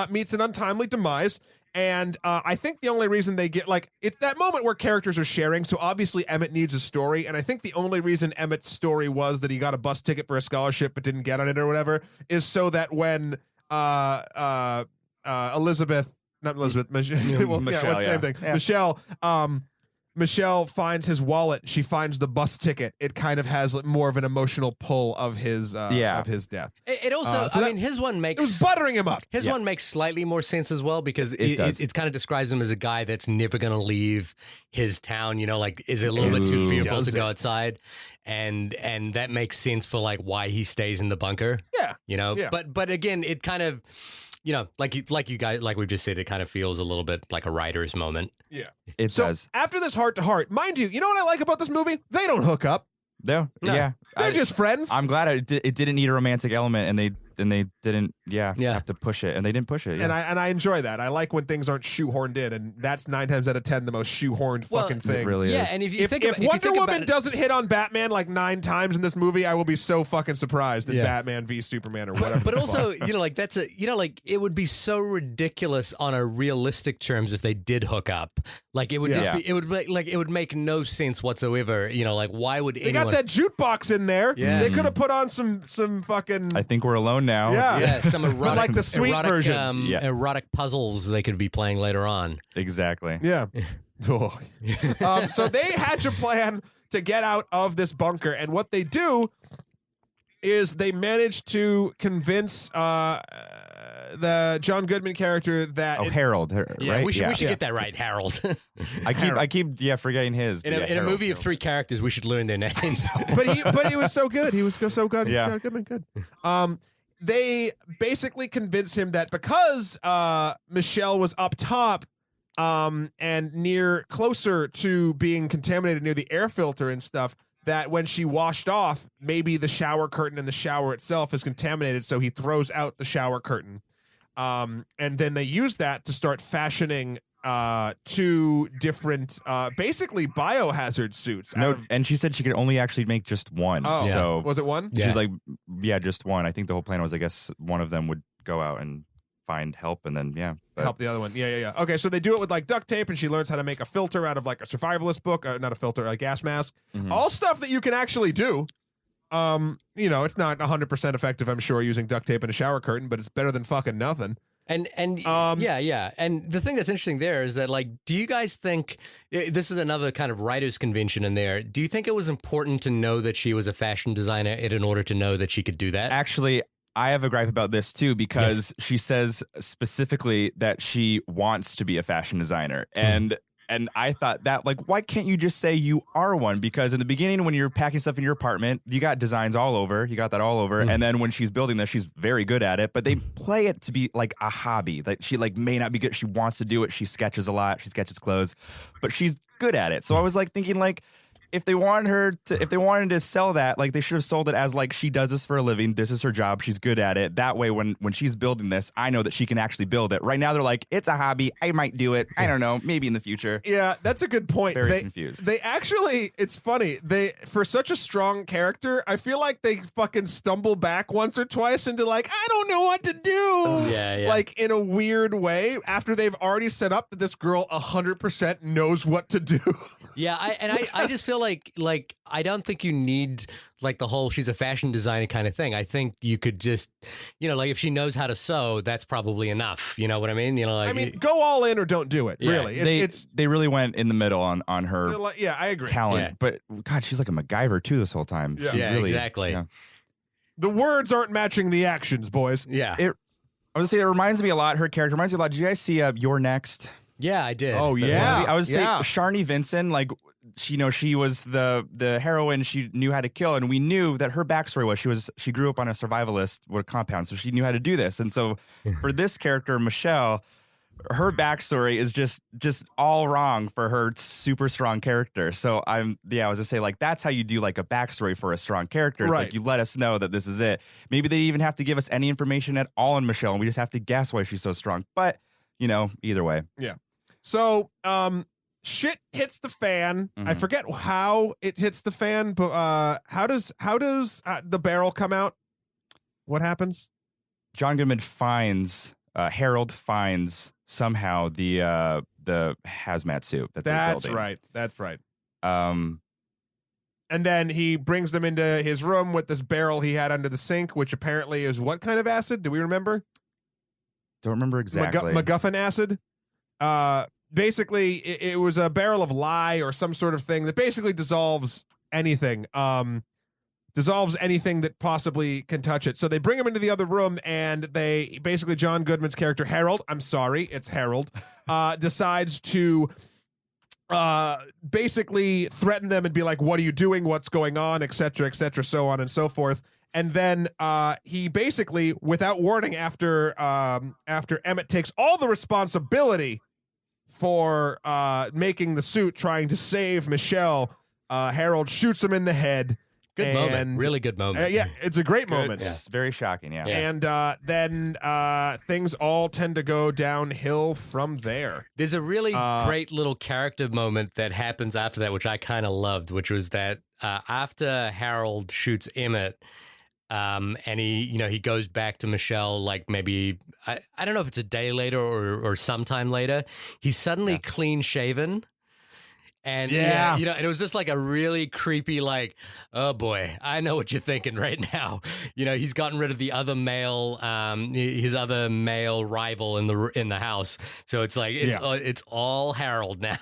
meets an untimely demise. And I think the only reason they get, like, it's that moment where characters are sharing. So obviously Emmett needs a story. And I think the only reason Emmett's story was that he got a bus ticket for a scholarship but didn't get on it or whatever is so that when Michelle finds his wallet, she finds the bus ticket. It kind of has like more of an emotional pull of his death. It also, I mean, his one makes... It was buttering him up. His one makes slightly more sense as well because it kind of describes him as a guy that's never going to leave his town, like is a little bit too fearful to go outside. And that makes sense for like why he stays in the bunker. Yeah. Yeah. But again, it kind of... like you guys, like we just said, it kind of feels a little bit like a writer's moment. Yeah, it does. After this heart-to-heart, mind you know what I like about this movie? They don't hook up. No. Yeah. They're just friends. I'm glad it didn't need a romantic element, and they didn't have to push it, and they didn't push it. Yeah. And I enjoy that. I like when things aren't shoehorned in, and that's 9 times out of 10 the most shoehorned fucking thing. It really is. And if Wonder Woman doesn't hit on Batman like 9 times in this movie, I will be so fucking surprised in Batman v Superman or whatever. But also, that's it would be so ridiculous on a realistic terms if they did hook up. Like it would just be, it would make no sense whatsoever. Like why would they got that jukebox in there? Yeah. They could have put on some fucking. I think we're alone now. Yeah, some erotic, like the sweet version. Erotic puzzles they could be playing later on. Exactly. Yeah. So they hatch a plan to get out of this bunker, and what they do is they manage to convince the John Goodman character that Harold, right? We should get that right, Harold. I keep forgetting his. In a movie of 3 characters, we should learn their names. but he was so good. He was so good. Yeah. John Goodman, good. They basically convince him that because Michelle was up top and closer to being contaminated near the air filter and stuff, that when she washed off, maybe the shower curtain in the shower itself is contaminated, so he throws out the shower curtain. And then they use that to start fashioning 2 different, basically biohazard suits. And she said she could only actually make just one. Oh, so was it one? She's like, just one. I think the whole plan was, I guess, one of them would go out and find help, and then help the other one. Yeah. Okay, so they do it with like duct tape, and she learns how to make a filter out of like a survivalist book, not a filter, a gas mask. Mm-hmm. All stuff that you can actually do. It's not 100% effective, I'm sure, using duct tape and a shower curtain, but it's better than fucking nothing. And And the thing that's interesting there is that, like, do you guys think this is another kind of writer's convention in there? Do you think it was important to know that she was a fashion designer in order to know that she could do that? Actually, I have a gripe about this too, because she says specifically that she wants to be a fashion designer. And I thought that, like, why can't you just say you are one? Because in the beginning, when you're packing stuff in your apartment, you got designs all over. You got that all over. And then when she's building this, she's very good at it. But they play it to be like a hobby. Like, she like may not be good. She wants to do it. She sketches a lot. She sketches clothes. But she's good at it. So I was like thinking, like, if they wanted to sell that, like, they should have sold it as like, she does this for a living. This is her job. She's good at it. That way, when she's building this, I know that she can actually build it. Right now, they're like, it's a hobby. I might do it. I don't know. Maybe in the future. Yeah, that's a good point. Very confused. They actually, it's funny. For such a strong character, I feel like they fucking stumble back once or twice into like, I don't know what to do. Yeah. Like, in a weird way, after they've already set up that this girl 100% knows what to do. Yeah, I just feel like I don't think you need like the whole she's a fashion designer kind of thing. I think you could just, like, if she knows how to sew, that's probably enough. You know what I mean? Go all in or don't do it. Yeah. Really, they really went in the middle on her. I agree. Talent, Yeah. but God, she's like a MacGyver too this whole time. Yeah. She Yeah, really, exactly. yeah. The words aren't matching the actions, boys. Yeah. I would say it reminds me a lot. Her character reminds me a lot. Did you guys see You're Next? Yeah, I did. Oh yeah, I would say Sharni Vinson, like, she was the heroine. She knew how to kill, and we knew that her backstory was she grew up on a survivalist compound, so she knew how to do this. And so for this character, Michelle, her backstory is just all wrong for her super strong character. So I was gonna say, like, that's how you do like a backstory for a strong character. It's right. Like, you let us know that this is it. Maybe they even have to give us any information at all on Michelle, and we just have to guess why she's so strong. But either way. Yeah. So shit hits the fan. I forget how it hits the fan, but how does the barrel come out? What happens? John Goodman finds Harold finds somehow the hazmat suit that they're building. That's right. And then he brings them into his room with this barrel he had under the sink, which apparently is what kind of acid? Do we remember? Don't remember exactly. MacGuffin acid. Basically, it was a barrel of lye or some sort of thing that basically dissolves anything. Dissolves anything that possibly can touch it. So they bring him into the other room, and they basically, John Goodman's character Harold, I'm sorry, it's Harold, decides to basically threaten them and be like, what are you doing? What's going on? Et cetera, so on and so forth. And then he basically, without warning, after Emmett takes all the responsibility for making the suit, trying to save Michelle, Harold shoots him in the head. Good moment. Really good moment. Yeah, it's a great moment. Yeah. It's very shocking, yeah. And then things all tend to go downhill from there. There's a really great little character moment that happens after that, which I kind of loved, which was that after Harold shoots Emmett, and he goes back to Michelle, like maybe, I don't know if it's a day later or sometime later, he's suddenly clean shaven. And and it was just like a really creepy, like, oh boy, I know what you're thinking right now. He's gotten rid of the other male, his other male rival in the house. So it's like it's all Harold now,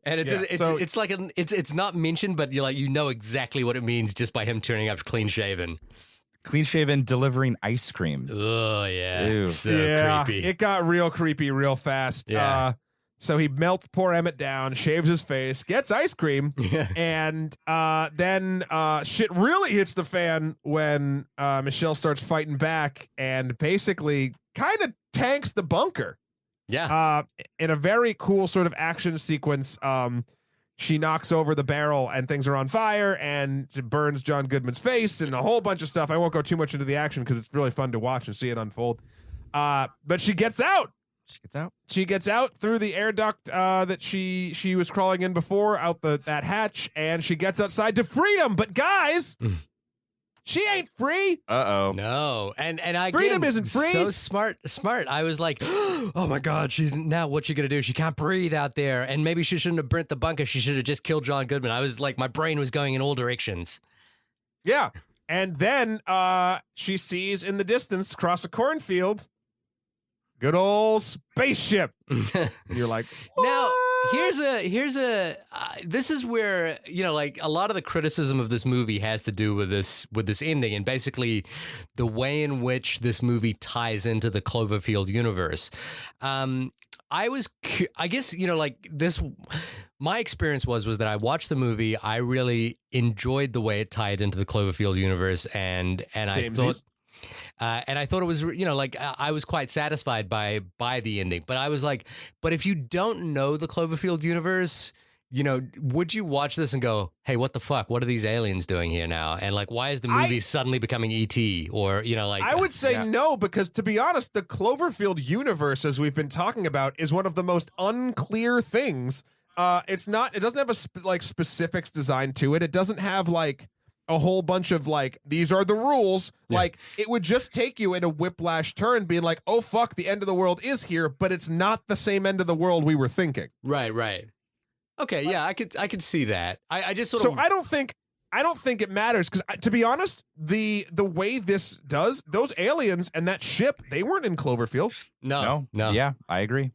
and it's like it's not mentioned, but you know exactly what it means just by him turning up clean shaven. Clean shaven, delivering ice cream. Oh yeah, Ew. so creepy. It got real creepy real fast. Yeah. So he melts poor Emmett down, shaves his face, gets ice cream, and then shit really hits the fan when Michelle starts fighting back and basically kind of tanks the bunker. Yeah. In a very cool sort of action sequence, she knocks over the barrel and things are on fire and it burns John Goodman's face and a whole bunch of stuff. I won't go too much into the action because it's really fun to watch and see it unfold. But she gets out. She gets out through the air duct that she was crawling in before, out that hatch, and she gets outside to freedom. But guys, she ain't free. Uh-oh. No. And freedom isn't free. So smart. I was like, oh my God, now what's she gonna do? She can't breathe out there. And maybe she shouldn't have burnt the bunker. She should have just killed John Goodman. I was like, my brain was going in all directions. Yeah. And then she sees in the distance across a cornfield good old spaceship. You're like, what? Now here's a this is where like a lot of the criticism of this movie has to do with this ending and basically the way in which this movie ties into the Cloverfield universe. I guess like this. My experience was that I watched the movie. I really enjoyed the way it tied into the Cloverfield universe, and I thought. And I thought it was, like I was quite satisfied by the ending. But I was like, but if you don't know the Cloverfield universe, would you watch this and go, hey, what the fuck? What are these aliens doing here now? And like, why is the movie suddenly becoming E.T.? Or, like. I would say no, because to be honest, the Cloverfield universe, as we've been talking about, is one of the most unclear things. It doesn't have specifics designed to it. It doesn't have like a whole bunch of like, these are the rules. Yeah. Like it would just take you in a whiplash turn being like, oh fuck, the end of the world is here, but it's not the same end of the world we were thinking. Right. Okay, yeah, I could see that. I just sort of. So I don't think it matters because to be honest, the way this does, those aliens and that ship, they weren't in Cloverfield. No. Yeah, I agree.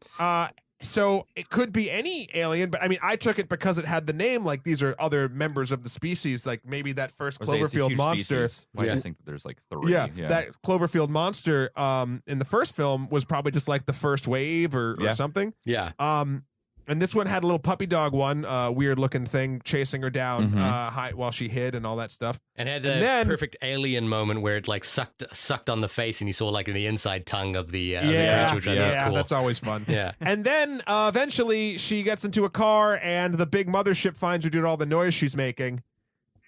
So it could be any alien, but I mean, I took it because it had the name. Like these are other members of the species. Like maybe that first Cloverfield monster. I just think that there's like 3. Yeah, that Cloverfield monster in the first film was probably just like the first wave or something. Yeah. And this one had a little puppy dog one, weird looking thing chasing her down while she hid and all that stuff. And had a perfect alien moment where it like sucked on the face and you saw like the inside tongue of the creature, which I thought was cool. That's always fun. Yeah. And then eventually she gets into a car and the big mothership finds her doing all the noise she's making.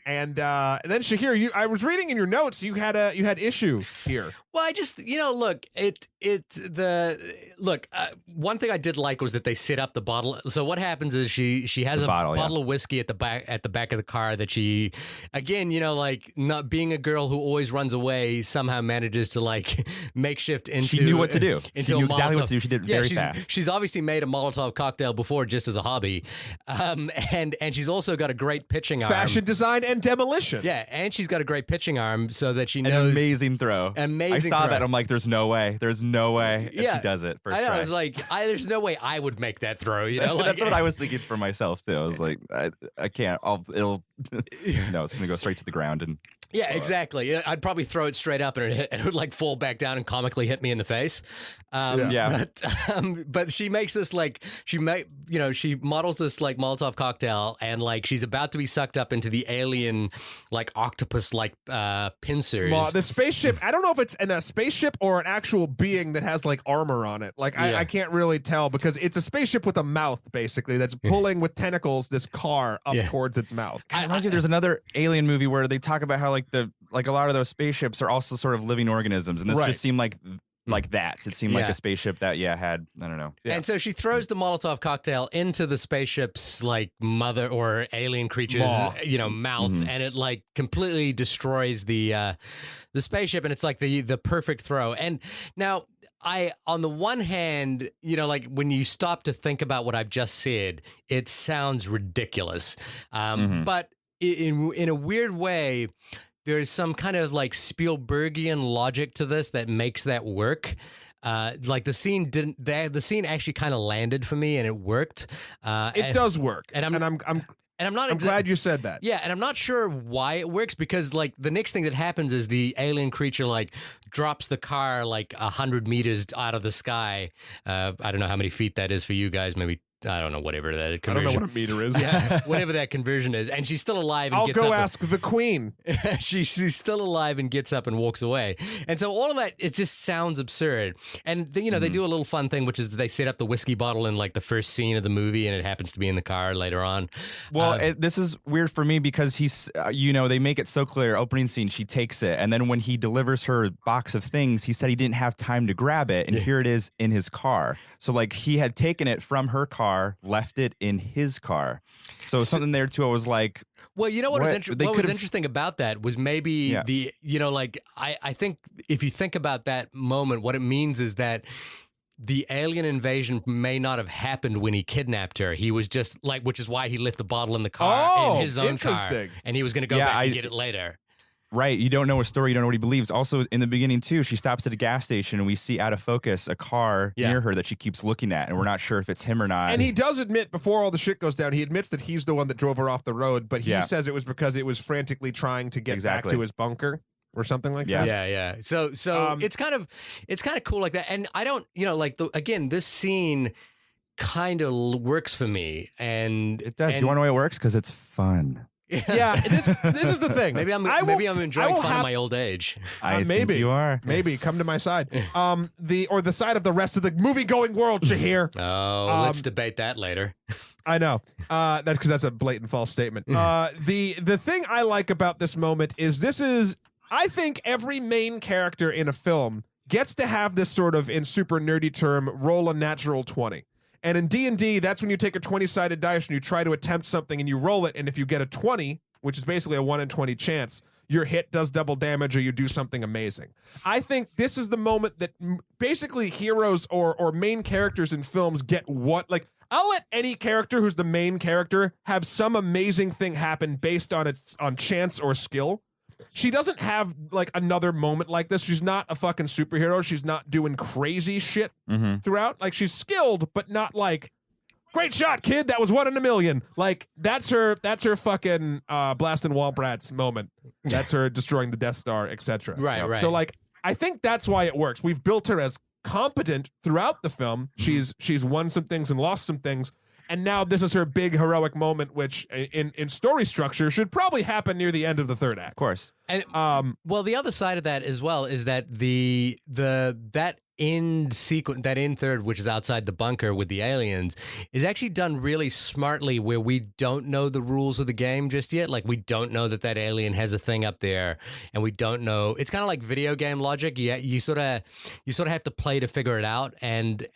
And then Shahir, I was reading in your notes, you had issue here. Well, I just, look, one thing I did like was that they set up the bottle. So what happens is she has a bottle of whiskey at the back of the car that she, again, like not being a girl who always runs away, somehow manages to like makeshift into. She knew what to do. Into she knew a exactly Molotov. what to do. She did it very fast. She's obviously made a Molotov cocktail before just as a hobby, and she's also got a great pitching arm. Fashion design and demolition. Yeah, and she's got a great pitching arm so that she knows. An amazing throw. Amazing. I saw throw. that. I'm like, there's no way if she does it first I know. try. I was like, there's no way I would make that throw. Like, that's what I was thinking for myself too. I was like, I can't. No, it's gonna go straight to the ground and. Yeah, exactly. I'd probably throw it straight up and it would like fall back down and comically hit me in the face. But she makes this like she models this like Molotov cocktail and like she's about to be sucked up into the alien like octopus like pincers. The spaceship. I don't know if it's in a spaceship or an actual being that has like armor on it. Like I can't really tell because it's a spaceship with a mouth basically that's pulling with tentacles this car up towards its mouth. I reminds you, there's another alien movie where they talk about how like a lot of those spaceships are also sort of living organisms, and this just seemed like that. It seemed like a spaceship that had, I don't know. Yeah. And so she throws the Molotov cocktail into the spaceship's like mother or alien creature's mouth, and it like completely destroys the spaceship, and it's like the perfect throw. And now on the one hand, like when you stop to think about what I've just said, it sounds ridiculous. But in a weird way, there's some kind of like Spielbergian logic to this that makes that work. Like the scene the scene actually kind of landed for me and it worked. It does work. And I'm glad you said that. Yeah, and I'm not sure why it works because like the next thing that happens is the alien creature like drops the car like 100 meters out of the sky. I don't know how many feet that is for you guys, maybe I don't know, whatever that conversion. I don't know what a meter is. Yeah, whatever that conversion is. And she's still alive and I'll gets go up. ask the queen. She's still alive and gets up and walks away. And so all of that, it just sounds absurd. And, they do a little fun thing, which is that they set up the whiskey bottle in like the first scene of the movie and it happens to be in the car later on. Well, this is weird for me because he's, they make it so clear, opening scene, she takes it. And then when he delivers her box of things, he said he didn't have time to grab it. And here it is in his car. So like he had taken it from her car, left it in his car. So something there too, I was like, well, you know what was interesting about that was maybe I think if you think about that moment, what it means is that the alien invasion may not have happened when he kidnapped her. He was just like, which is why he left the bottle in the car in his own car, and he was going to go back and get it later. Right. You don't know a story. You don't know what he believes. Also, in the beginning, too, she stops at a gas station and we see out of focus a car near her that she keeps looking at. And we're not sure if it's him or not. And he does admit, before all the shit goes down, he admits that he's the one that drove her off the road. But he says it was because it was frantically trying to get back to his bunker or something like that. Yeah. So it's kind of cool like that. And I don't, again, this scene kind of works for me. And it does. You want to know why it works? Because it's fun. Yeah, this is the thing. Maybe I'm enjoying fun of my old age. I think you are. Maybe come to my side. The side of the rest of the movie going world, Shahir. Oh, let's debate that later. I know. Because that's a blatant false statement. The thing I like about this moment is I think every main character in a film gets to have this sort of, in super nerdy term, roll a natural 20. And in D&D, that's when you take a 20-sided dice and you try to attempt something and you roll it, and if you get a 20, which is basically a 1 in 20 chance, your hit does double damage or you do something amazing. I think this is the moment that basically heroes or main characters in films get what, like, I'll let any character who's the main character have some amazing thing happen based on chance or skill. She doesn't have like another moment like this. She's not a fucking superhero. She's not doing crazy shit throughout. Like, she's skilled, but not like, great shot, kid. That was 1 in a million. Like, that's her fucking blasting wall brats moment. That's her destroying the Death Star, etc. Right. So like, I think that's why it works. We've built her as competent throughout the film. She's won some things and lost some things. And now this is her big heroic moment, which in story structure should probably happen near the end of the third act. Of course. And well, the other side of that as well is that that end sequence, that end third, which is outside the bunker with the aliens, is actually done really smartly, where we don't know the rules of the game just yet. Like, we don't know that alien has a thing up there, and we don't know. It's kind of like video game logic. Yeah, you sort of have to play to figure it out, and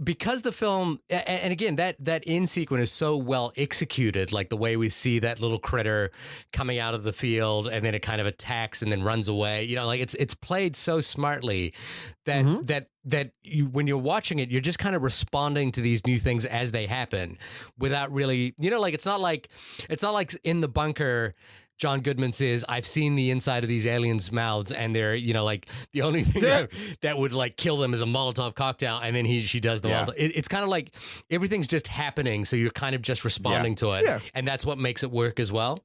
because the film, and again, that end sequence is so well executed, like the way we see that little critter coming out of the field and then it kind of attacks and then runs away. You know, like it's played so smartly that you, when you're watching it, you're just kind of responding to these new things as they happen without really, you know, like it's not like in the bunker, John Goodman says, I've seen the inside of these aliens' mouths, and they're, you know, like the only thing that would like kill them is a Molotov cocktail, and then she does the Molotov. It's kind of like everything's just happening, so you're kind of just responding to it, and that's what makes it work as well.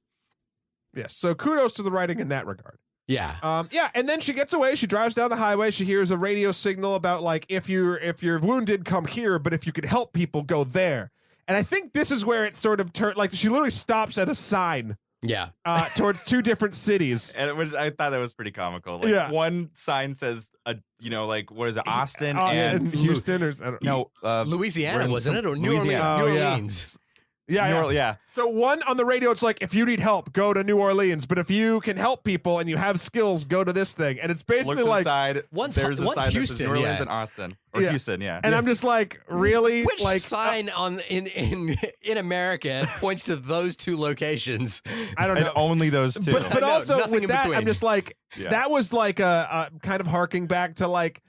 Yes, so kudos to the writing in that regard. Yeah. And then she gets away. She drives down the highway. She hears a radio signal about like, if you're wounded, come here, but if you could help people, go there. And I think this is where it sort of turned. Like, she literally stops at a sign. Yeah. Towards two different cities. And I thought that was pretty comical. Like, one sign says, like, what is it, Austin and Houston, or Louisiana, wasn't it? Or New Orleans. Yeah. So one on the radio, it's like, if you need help, go to New Orleans. But if you can help people and you have skills, go to this thing. And it's basically like once there's a sign Houston, that says New Orleans and Austin, or Houston, And I'm just like, really? Which like sign in America points to those two locations? I don't know. And only those two. But also with that, between. I'm just like, that was like a kind of harking back to like,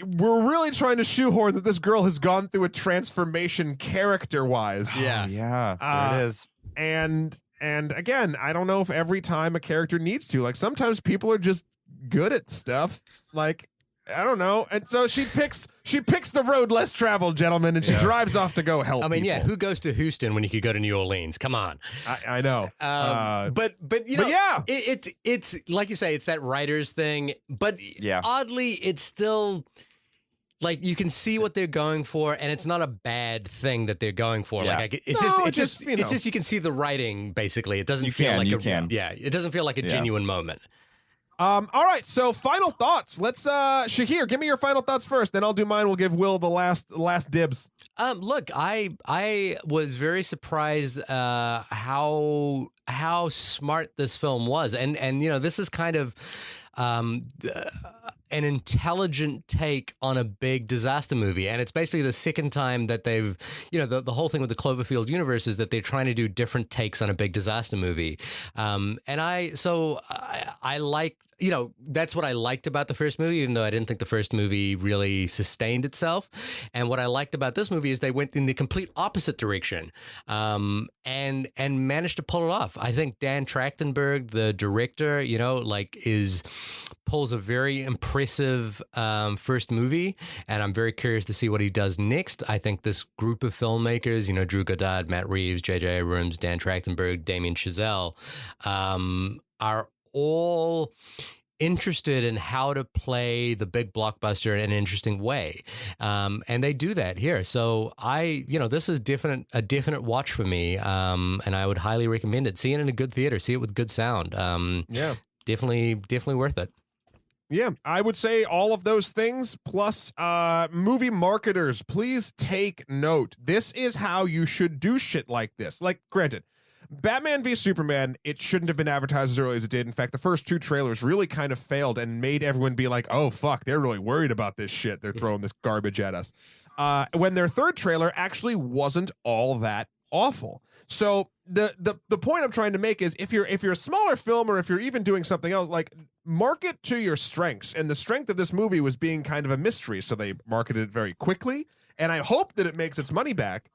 we're really trying to shoehorn that this girl has gone through a transformation character-wise. Yeah, there it is. And again, I don't know if every time a character needs to. Like, sometimes people are just good at stuff. Like, I don't know. And so she picks the road less traveled, gentlemen, and she drives off to go help. I mean, people. who goes to Houston when you could go to New Orleans? Come on. I know. But you know, it's like you say, it's that writer's thing. But oddly, it's still like you can see what they're going for, and it's not a bad thing that they're going for. Yeah. Like it's just you can see the writing. Basically, it doesn't feel like it doesn't feel like a genuine moment. All right, so final thoughts. Let's Shahir, give me your final thoughts first, then I'll do mine. We'll give Will the last dibs. Look, I was very surprised how smart this film was, and you know, this is kind of an intelligent take on a big disaster movie. And it's basically the second time that they've, you know, the whole thing with the Cloverfield universe is that they're trying to do different takes on a big disaster movie. And I like, you know, that's what I liked about the first movie, even though I didn't think the first movie really sustained itself. And what I liked about this movie is they went in the complete opposite direction, and managed to pull it off. I think Dan Trachtenberg, the director, you know, like pulls a very impressive first movie, and I'm very curious to see what he does next. I think this group of filmmakers, you know, Drew Goddard, Matt Reeves, J.J. Abrams, Dan Trachtenberg, Damien Chazelle, are all interested in how to play the big blockbuster in an interesting way. And they do that here. So this is a definite watch for me. And I would highly recommend it. See it in a good theater, see it with good sound. Definitely worth it. Yeah, I would say all of those things, plus movie marketers, please take note. This is how you should do shit like this. Like, granted, Batman v Superman, it shouldn't have been advertised as early as it did. In fact, the first two trailers really kind of failed and made everyone be like, oh, fuck, they're really worried about this shit. They're throwing this garbage at us. When their third trailer actually wasn't all that awful. So the point I'm trying to make is if you're a smaller film, or if you're even doing something else, like, market to your strengths. And the strength of this movie was being kind of a mystery, so they marketed it very quickly. And I hope that it makes its money back.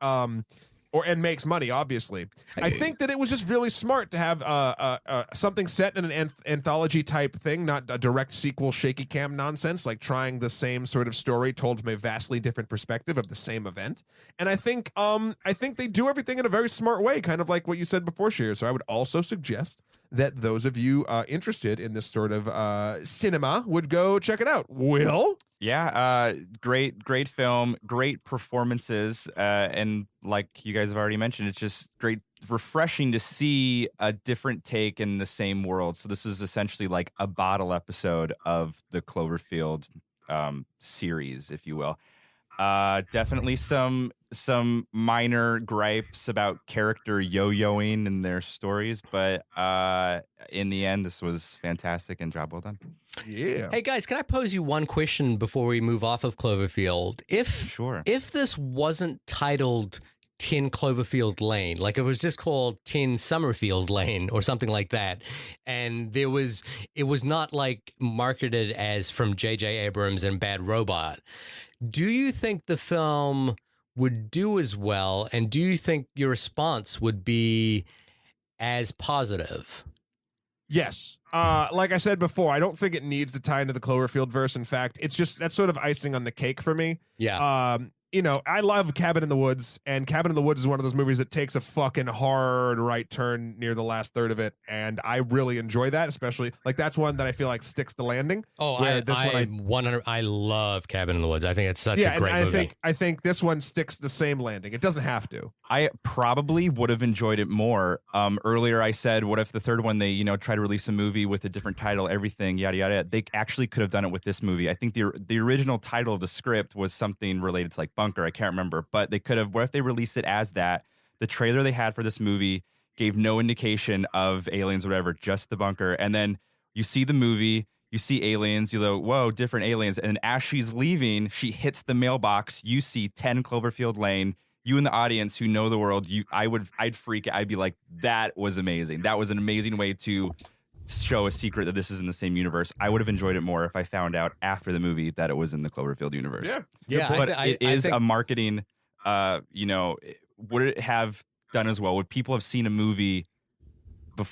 And makes money, obviously. I think that it was just really smart to have something set in an anthology type thing, not a direct sequel, shaky cam nonsense, like trying the same sort of story told from a vastly different perspective of the same event. And I think they do everything in a very smart way, kind of like what you said before, Shahir. So I would also suggest that those of you interested in this sort of cinema would go check it out. Will? Yeah, great film, great performances, and like you guys have already mentioned, it's just refreshing to see a different take in the same world. So this is essentially like a bottle episode of the Cloverfield series, if you will. Definitely some minor gripes about character yo-yoing in their stories, but in the end, this was fantastic and job well done. Yeah. Hey guys, can I pose you one question before we move off of Cloverfield? If this wasn't titled 10 Cloverfield Lane, like it was just called 10 Summerfield Lane or something like that, and it was not like marketed as from J.J. Abrams and Bad Robot, do you think the film would do as well, and do you think your response would be as positive? Yes. Like I said before, I don't think it needs to tie into the Cloverfield verse. In fact, it's just that's sort of icing on the cake for me. Yeah. You know, I love Cabin in the Woods, and Cabin in the Woods is one of those movies that takes a fucking hard right turn near the last third of it, and I really enjoy that, especially like that's one that I feel like sticks the landing. Oh, I love Cabin in the Woods. I think it's such a great movie. I think this one sticks the same landing. It doesn't have to. I probably would have enjoyed it more. Earlier I said, what if the third one they, try to release a movie with a different title, everything, yada, yada. They actually could have done it with this movie. I think the original title of the script was something related to like Bunker. I can't remember, but they could have, what if they released it as that? The trailer they had for this movie gave no indication of aliens or whatever, just the bunker. And then you see the movie, you see aliens, you go, whoa, different aliens. And then as she's leaving, she hits the mailbox. You see 10 Cloverfield Lane. You in the audience who know the world, I'd freak out. I'd be like, that was amazing. That was an amazing way to show a secret that this is in the same universe. I would have enjoyed it more if I found out after the movie that it was in the Cloverfield universe. Yeah. But it is a marketing, would it have done as well? Would people have seen a movie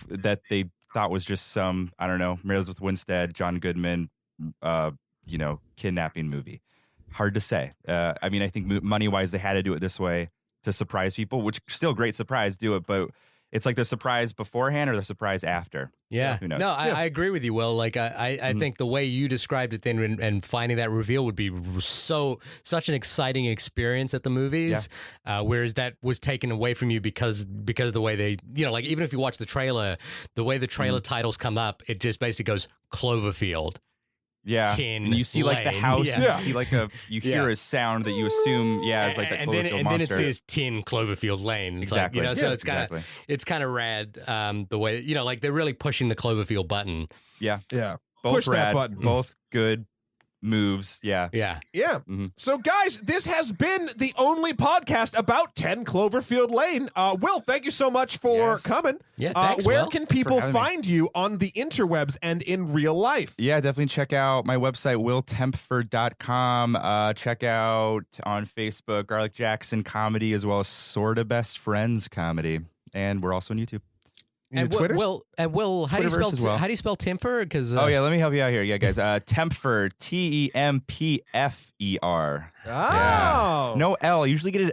that they thought was just some, I don't know, Mary Elizabeth Winstead, John Goodman, kidnapping movie? Hard to say. I mean, I think money-wise, they had to do it this way to surprise people, which still great surprise, do it, but it's like the surprise beforehand or the surprise after. Yeah. Who knows? No, I agree with you, Will. Like, I think the way you described it then and finding that reveal would be such an exciting experience at the movies, whereas that was taken away from you because the way they, like even if you watch the trailer, the way the trailer titles come up, it just basically goes Cloverfield. Yeah, and you see like the house, you see like you hear a sound that you assume, it's like the Cloverfield monster. And then it says 10 Cloverfield Lane. It's exactly. Like, so it's kind of rad. The way like they're really pushing the Cloverfield button. Yeah. Both push rad, that button. Both good moves. Yeah. Mm-hmm. So guys, this has been the only podcast about 10 Cloverfield Lane. Will, thank you so much for coming. Yeah, thanks, where Will, can people find you on the interwebs and in real life? Yeah, definitely check out my website, willtempfer.com. Check out on Facebook, Garlic Jackson Comedy, as well as Sorta Best Friends Comedy. And we're also on YouTube. And Will, how do you spell Tempfer? Because let me help you out here. Yeah, guys. Tempfer, Tempfer. Oh, no L. I usually get an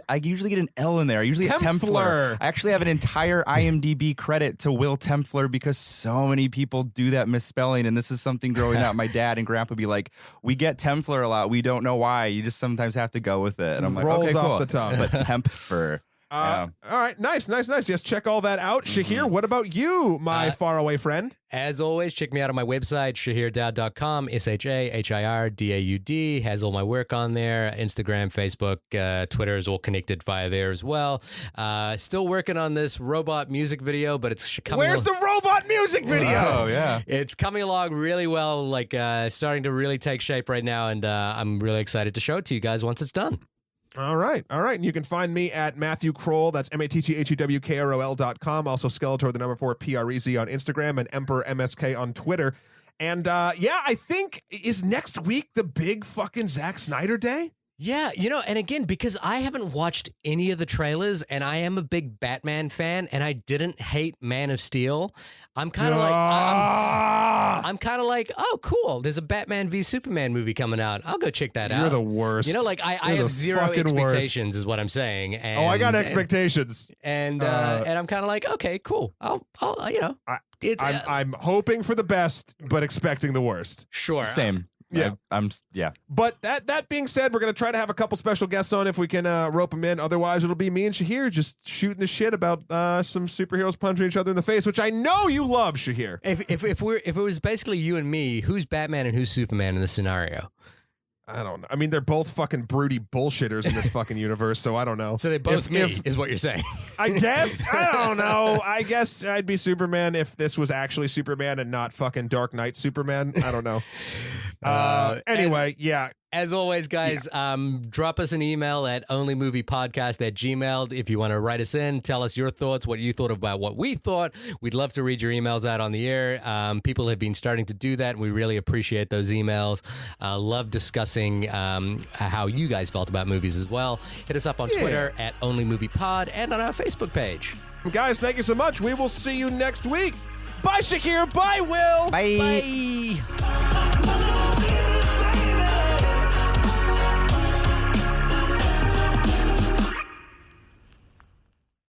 L in there. I usually get Templer. I actually have an entire IMDb credit to Will Tempfer because so many people do that misspelling, and this is something growing up. My dad and grandpa be like, "We get Templer a lot. We don't know why. You just sometimes have to go with it." And I'm like, rolls "Okay, cool." off the tongue. But Tempfer. All right, nice. Yes, check all that out. Shahir, what about you, my faraway friend? As always, check me out on my website, shahirdaud.com, SHAHIRDAUD. Has all my work on there. Instagram, Facebook, Twitter is all connected via there as well. Still working on this robot music video, but it's coming. Where's the robot music video? Oh, yeah. It's coming along really well, like starting to really take shape right now, and I'm really excited to show it to you guys once it's done. All right. And you can find me at Matthew Kroll. That's MATTHEWKROL.com. Also Skeletor, the number 4 PREZ on Instagram, and Emperor MSK on Twitter. And I think is next week the big fucking Zack Snyder day? Yeah, and again, because I haven't watched any of the trailers, and I am a big Batman fan, and I didn't hate Man of Steel. I'm kind of I'm kind of like, oh, cool. There's a Batman v Superman movie coming out. I'll go check that out. You're the worst. I have zero expectations, is what I'm saying. And, I got expectations. And I'm kind of like, okay, cool. I'll I'm hoping for the best, but expecting the worst. Sure. Same. Yeah. But that being said, we're going to try to have a couple special guests on if we can rope them in. Otherwise, it'll be me and Shahir just shooting the shit about some superheroes punching each other in the face, which I know you love, Shahir. If it was basically you and me, who's Batman and who's Superman in this scenario? I don't know. I mean, they're both fucking broody bullshitters in this fucking universe, so I don't know. So they both is what you're saying. I guess. I don't know. I guess I'd be Superman if this was actually Superman and not fucking Dark Knight Superman. I don't know. Anyway, yeah. As always, guys, drop us an email at onlymoviepodcast@gmail.com if you want to write us in, tell us your thoughts, what you thought about what we thought. We'd love to read your emails out on the air. People have been starting to do that, and we really appreciate those emails. Love discussing how you guys felt about movies as well. Hit us up on Twitter at onlymoviepod and on our Facebook page. Guys, thank you so much. We will see you next week. Bye, Shahir. Bye, Will. Bye. Bye.